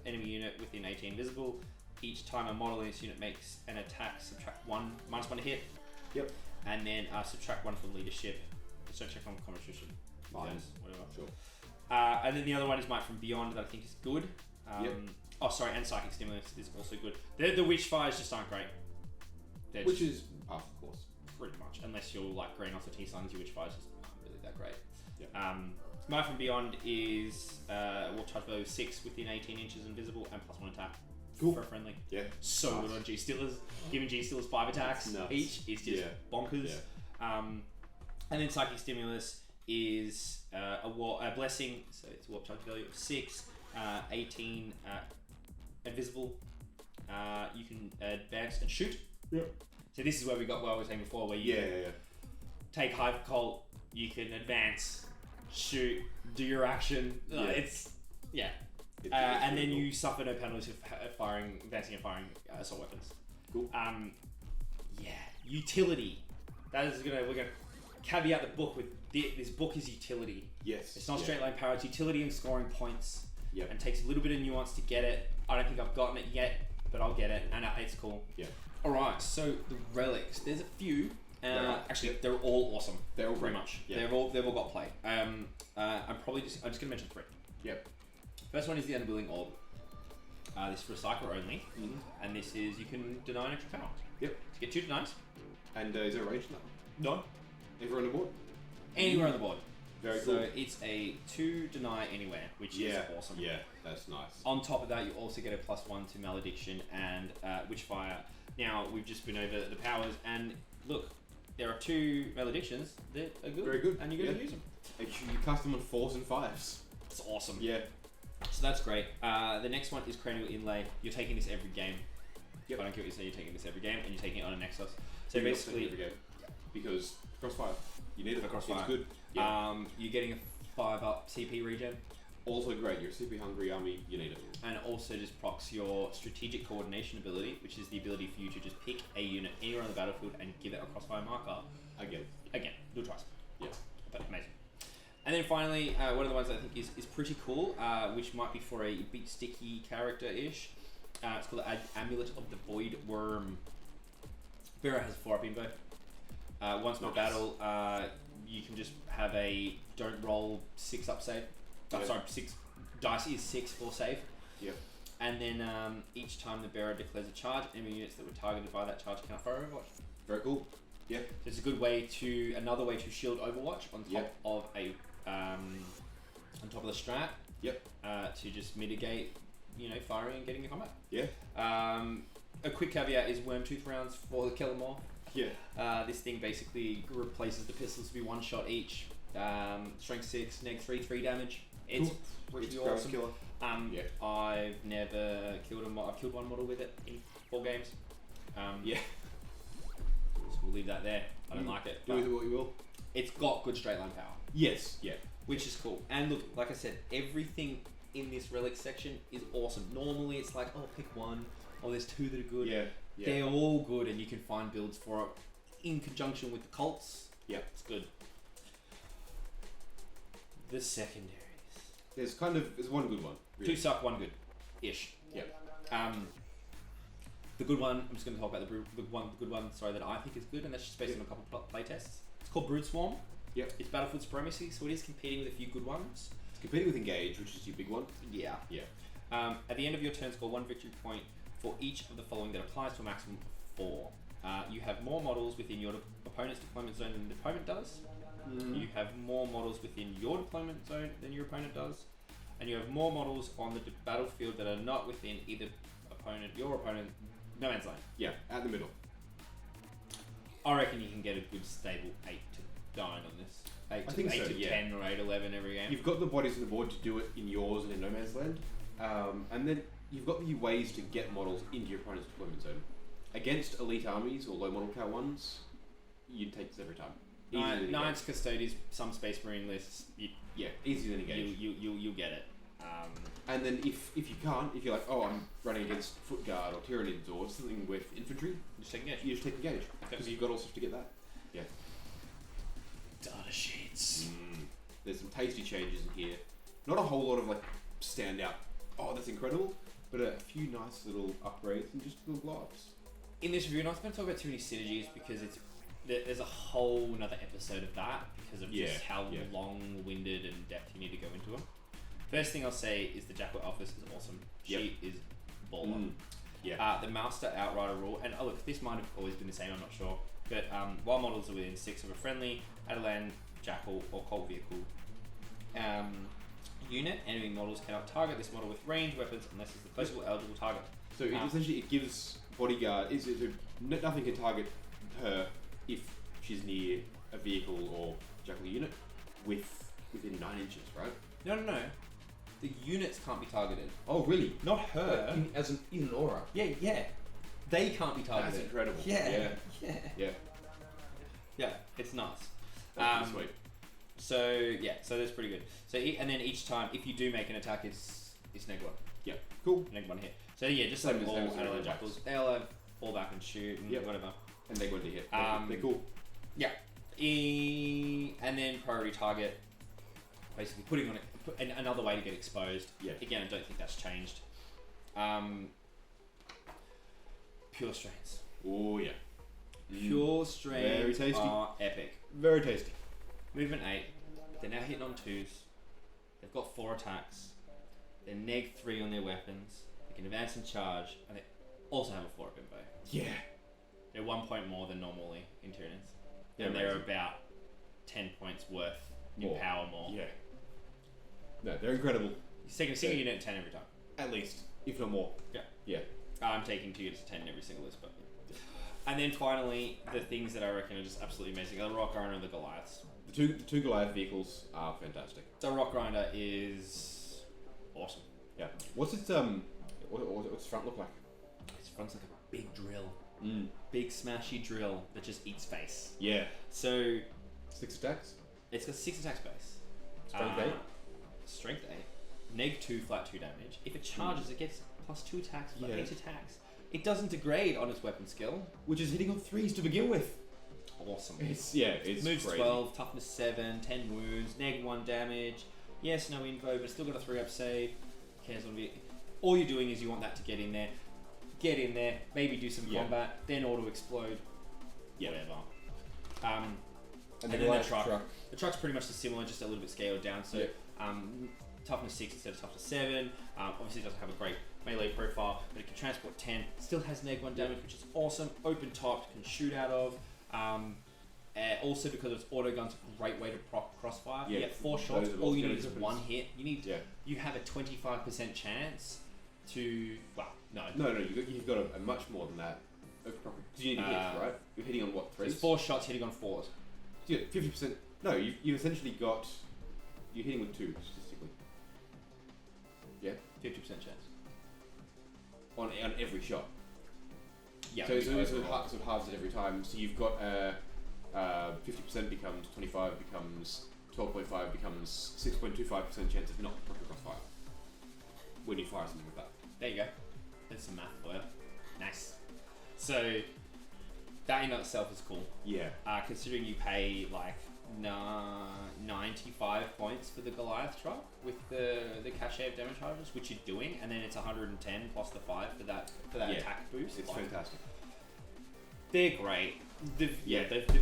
enemy unit within 18 visible. Each time a model in this unit makes an attack, subtract 1, -1 to hit. Yep. And then subtract 1 from leadership. So check on competition. Fine. Whatever. Sure. And then the other one is Might from Beyond, that I think is good. Yep. Oh, sorry, and Psychic Stimulus is also good. The Witchfires just aren't great. Which is par for the course. Pretty much, unless you're like green off the T-Suns, your Witchfires just aren't really that great. Yeah. Might from Beyond is warp charge value of 6 within 18 inches invisible and +1 attack. Cool. For a friendly. Yeah. So good on G-Stealers. Giving G-Stealers 5 attacks each is just bonkers. Yeah. And then Psychic Stimulus is a blessing, so it's warp charge value of 6, 18 invisible. You can advance and shoot. Yep. So this is where we got what I was saying before, where you take Hive Cult, you can advance, shoot, do your action. And then you suffer no penalties for advancing and firing assault weapons. Cool. Utility. We're gonna caveat the book with this book is utility. Yes. It's not straight line power. It's utility and scoring points. Yep. And takes a little bit of nuance to get it. I don't think I've gotten it yet, but I'll get it, and it's cool. Yeah. All right. So the relics. There's a few. Actually, they're all awesome. They're all pretty great. much. Yeah. They've all got play. I'm just gonna mention 3. Yep. First one is the Underwhelming Orb. This is for a cycle only, and this is you can deny an extra power. Yep. To get 2 denies. And is there a range in that? No. Everywhere on the board. Anywhere on the board. Very so cool. it's a 2 deny anywhere, which is awesome. Yeah, that's nice. On top of that, you also get a +1 to Malediction and Witchfire. Now, we've just been over the powers, and look, there are 2 Maledictions that are good. Very good. And you're going to use them. You cast them on 4s and 5s. It's awesome. Yeah. So that's great. The next one is Cranial Inlay. You're taking this every game. Yep. I don't care what you say, you're taking this every game, and you're taking it on a Nexus. So You're basically... every game. Because Crossfire. You need it. For Crossfire. It's good. Yeah. You're getting a 5-up CP regen. Also great. You're a CP hungry army. You need it. And also just procs your strategic coordination ability, which is the ability for you to just pick a unit anywhere on the battlefield and give it a crossfire marker. Again. Do it twice. Yeah. But amazing. And then finally, one of the ones I think is pretty cool, which might be for a bit sticky character-ish. It's called the Amulet of the Void Worm. Vera has 4-up invo. Once per battle, you can just have a don't roll 6-up save. Sorry, 6 dice is 6 for save. Yep. And then each time the bearer declares a charge, enemy units that were targeted by that charge cannot fire Overwatch. Very cool. Yeah. So it's a good way to another way to shield Overwatch on top of a on top of the strat. Yep. To just mitigate, firing and getting in combat. Yeah. A quick caveat is Wormtooth rounds for the Killer Morph. Yeah. This thing basically replaces the pistols to be 1 shot each. Strength 6, neg 3 damage. It's pretty awesome. Killer. I've never killed I've killed 1 model with it in 4 games. Yeah. So we'll leave that there. I don't like it. Do with it what you will. It's got good straight line power. Yes. Yeah. Which is cool. And look, like I said, everything in this relic section is awesome. Normally it's like, oh, pick 1. Oh, there's 2 that are good. Yeah. They're all good, and you can find builds for it in conjunction with the cults. Yeah. It's good. The secondaries. There's one good one. Really. 2 suck, 1 good. Ish. Yeah. The good one, I'm just going to talk about the good one, that I think is good, and that's just based on a couple of play tests. It's called Brood Swarm. Yep. It's Battlefield Supremacy, so it is competing with a few good ones. It's competing with Engage, which is your big one. Yeah. Yeah. At the end of your turn, score 1 victory point for each of the following that applies to a maximum of 4. You have more models within your opponent's deployment zone than the opponent does. You have more models within your deployment zone than your opponent does. And you have more models on the battlefield that are not within either your opponent, no man's land. Yeah, out the middle. I reckon you can get a good stable 8 to 9 on this. 8 to, 8 to 10 or 8 11 every game. You've got the bodies on the board to do it in yours and in No Man's Land. And then you've got the ways to get models into your opponent's deployment zone. Against elite armies or low model count ones, you'd take this every time. Knights, Custodians, some Space Marine lists. Easier than Engage. You'll get it. And then if you can't, if you're like, oh, I'm running against Foot Guard or Tyranids or something with infantry, just take Engage. You just take Engage. Because you've got all stuff to get that. Yeah. Data sheets. There's some tasty changes in here. Not a whole lot of standout, oh, that's incredible, but a few nice little upgrades and just little gloves. In this review, I'm not going to talk about too many synergies because there's a whole another episode of that because of just how long-winded and depth you need to go into them. First thing I'll say is the Jackal Alphys is awesome. She is baller. The Master Outrider rule, and look, this might have always been the same, I'm not sure, but while models are within 6 of a friendly, Adelan, Jackal, or Cult vehicle unit, enemy models cannot target this model with ranged weapons unless it's the placeable eligible target. So essentially it gives Bodyguard, nothing can target her if she's near a vehicle or Jackal unit within 9 inches, right? No. The units can't be targeted. Oh, really? Not her. In an aura? Yeah. They can't be targeted. That's incredible. Yeah. Yeah, it's nuts. That's sweet. So that's pretty good. So and then each time, if you do make an attack, it's neg 1. Yeah, cool. Neg 1 hit. So yeah, just like all Adelaide Jackals, they'll have fall back and shoot and whatever. And they're going to hit. They're cool. Yeah. And then priority target, basically putting on it another way to get exposed. Yeah. Again, I don't think that's changed. Pure strains. Oh yeah. Pure strains Very tasty. are epic. Very tasty. Movement 8. They're now hitting on 2s. They've got 4 attacks. They're neg 3 on their weapons. They can advance and charge, and they also have a 4-up invo. Yeah. They're 1 point more than normally in Tyranids. Yeah, and they're about 10 points worth in More. power more. Yeah. No, they're incredible. Single unit 10 every time. At least, if not more. Yeah. Yeah. I'm taking 2 units of 10 in every single list, but. And then finally, the things that I reckon are just absolutely amazing are the Rock Grinder and the Goliaths. The two Goliath vehicles are fantastic. So Rock Grinder is awesome. Yeah. What's its what's its front look like? Its front's like a big drill. Mm. Big smashy drill that just eats face. Yeah. So 6 attacks. it's got 6 attacks base. Strength 8. Strength 8. Neg 2 flat 2 damage. If it charges, it gets plus 2 attacks, flat 8 attacks. It doesn't degrade on its weapon skill, Which is hitting on 3s to begin with. Awesome. It's Moves crazy. 12, toughness 7, 10 wounds, neg 1 damage. Yes, no info, but it's still got a 3-up save. Cares on it. All you're doing is you want that to get in there. Get in there, maybe do some combat, then auto explode. Whatever. And then the truck. The truck's pretty much similar, just a little bit scaled down. So toughness 6 instead of toughness 7. Obviously it doesn't have a great melee profile, but it can transport 10. Still has neg 1 damage, which is awesome. Open top, can shoot out of. Also because it's auto gun's a great way to proc crossfire. You get 4 shots, all you need is 1 hit. You have a 25% chance to No, you've got a much more than that. Because you need to hit, right? You're hitting on what, 3s? There's 4 shots hitting on 4s. Yeah, 50%. No, you've essentially got... You're hitting with 2, statistically. Yeah? 50% chance. On every shot. Yeah. So it halves it every time. So you've got 50% becomes 25, becomes 12.5, becomes 6.25% chance of not proper crossfire. When you fire something with that. There you go. That's some math for you. Nice. So that in itself is cool. Yeah. Considering you pay like 95 points for the Goliath truck with the cachet of damage charges, which you're doing, and then it's 110 plus the 5 for that attack boost. It's fantastic. They're great. The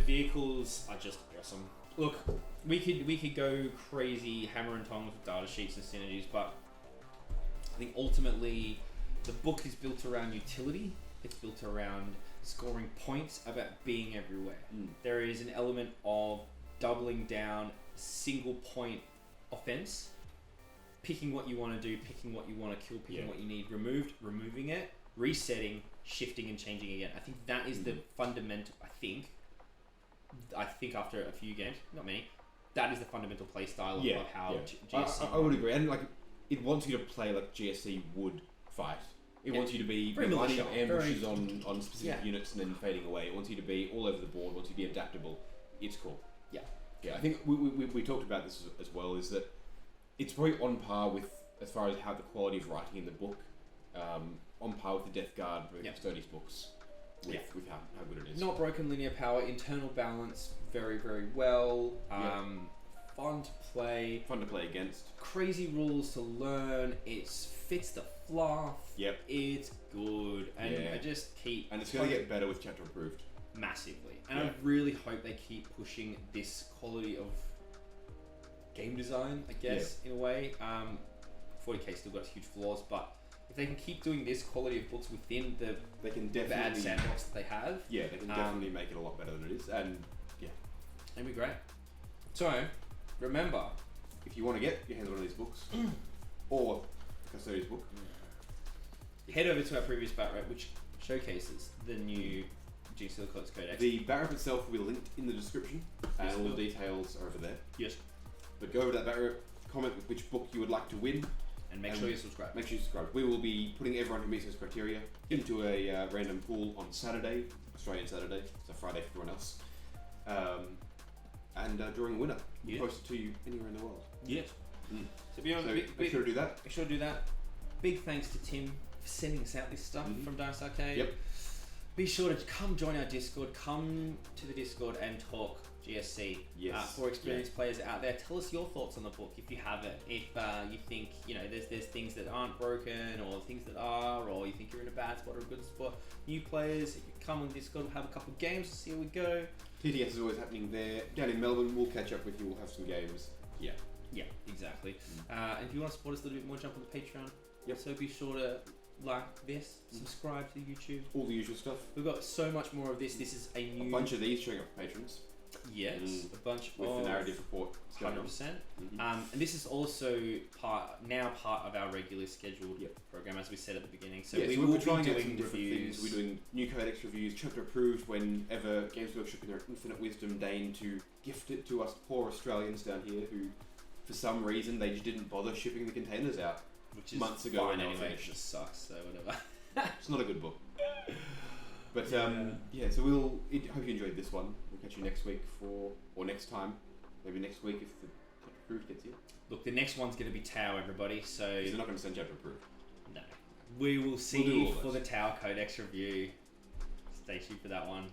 vehicles are just awesome. Look, we could go crazy hammer and tongs with data sheets and synergies, but I think ultimately the book is built around utility. It's built around scoring points, about being everywhere. There is an element of doubling down single point offense, picking what you want to do, picking what you want to kill, picking what you need removed, removing it, resetting, shifting and changing again. I think that is the fundamental, I think after a few games, not many, that is the fundamental play style of how GSC... I would agree, and like it wants you to play like GSC would fight. It wants you to be lining up ambushes on specific units and then fading away. It wants you to be all over the board, wants you to be adaptable. It's cool. Yeah, I think we talked about this as well, is that it's probably on par with, as far as how the quality of writing in the book, on par with the Death Guard, Custodies books, with how good it is. Not broken linear power, internal balance, very, very well. Fun to play. Fun to play against. Crazy rules to learn. It fits the fluff. Yep. It's good. And I just keep... And it's going to get better with Chapter Approved. Massively. And I really hope they keep pushing this quality of game design, I guess, in a way. 40k still got huge flaws, but if they can keep doing this quality of books within the bad sandbox that they have... Yeah, they can definitely make it a lot better than it is. And, it'd be great. So, remember... If you want to get your hands on one of these books, or Custodies book, head over to our previous bat rep, which showcases the new Genestealer Cults Codex. The bat rep itself will be linked in the description, and all the details are over there. Yes. But go over to that bat rep, comment with which book you would like to win, and make sure you subscribe. Make sure you subscribe. We will be putting everyone who meets those criteria into a random pool on Saturday, Australian Saturday, so Friday for everyone else, and drawing a winner. We'll post it to you anywhere in the world. Yes. So make sure to do that. Make sure to do that. Big thanks to Tim for sending us out this stuff from Darkest Arcade. Yep. Be sure to come join our Discord. Come to the Discord and talk GSC. Yes. For experienced players out there, tell us your thoughts on the book if you have it. If you think there's things that aren't broken, or things that are, or you think you're in a bad spot or a good spot. New players, if you come on Discord, we'll have a couple of games to see how we go. TTS is always happening there. Down in Melbourne, we'll catch up with you. We'll have some games. Yeah, exactly. And if you want to support us a little bit more, jump on the Patreon. So be sure to like this, subscribe to YouTube. All the usual stuff. We've got so much more of this. This is a bunch of these showing up for patrons. Yes, a bunch with of the narrative report. 100%. And this is also part of our regularly scheduled program, as we said at the beginning. So we will be doing reviews. We're doing new Codex reviews, chapter approved whenever Games Workshop in their infinite wisdom deign to gift it to us poor Australians down here who, for some reason, they just didn't bother shipping the containers out. Which is months ago. Fine anyway, it just sucks, so whatever. It's not a good book. But so hope you enjoyed this one. We'll catch you next week or next time, maybe next week if the chapter approved gets here. Look, the next one's going to be Tau, everybody. So they're not going to send chapter approved. No, we will see you for the Tau Codex review. Stay tuned for that one.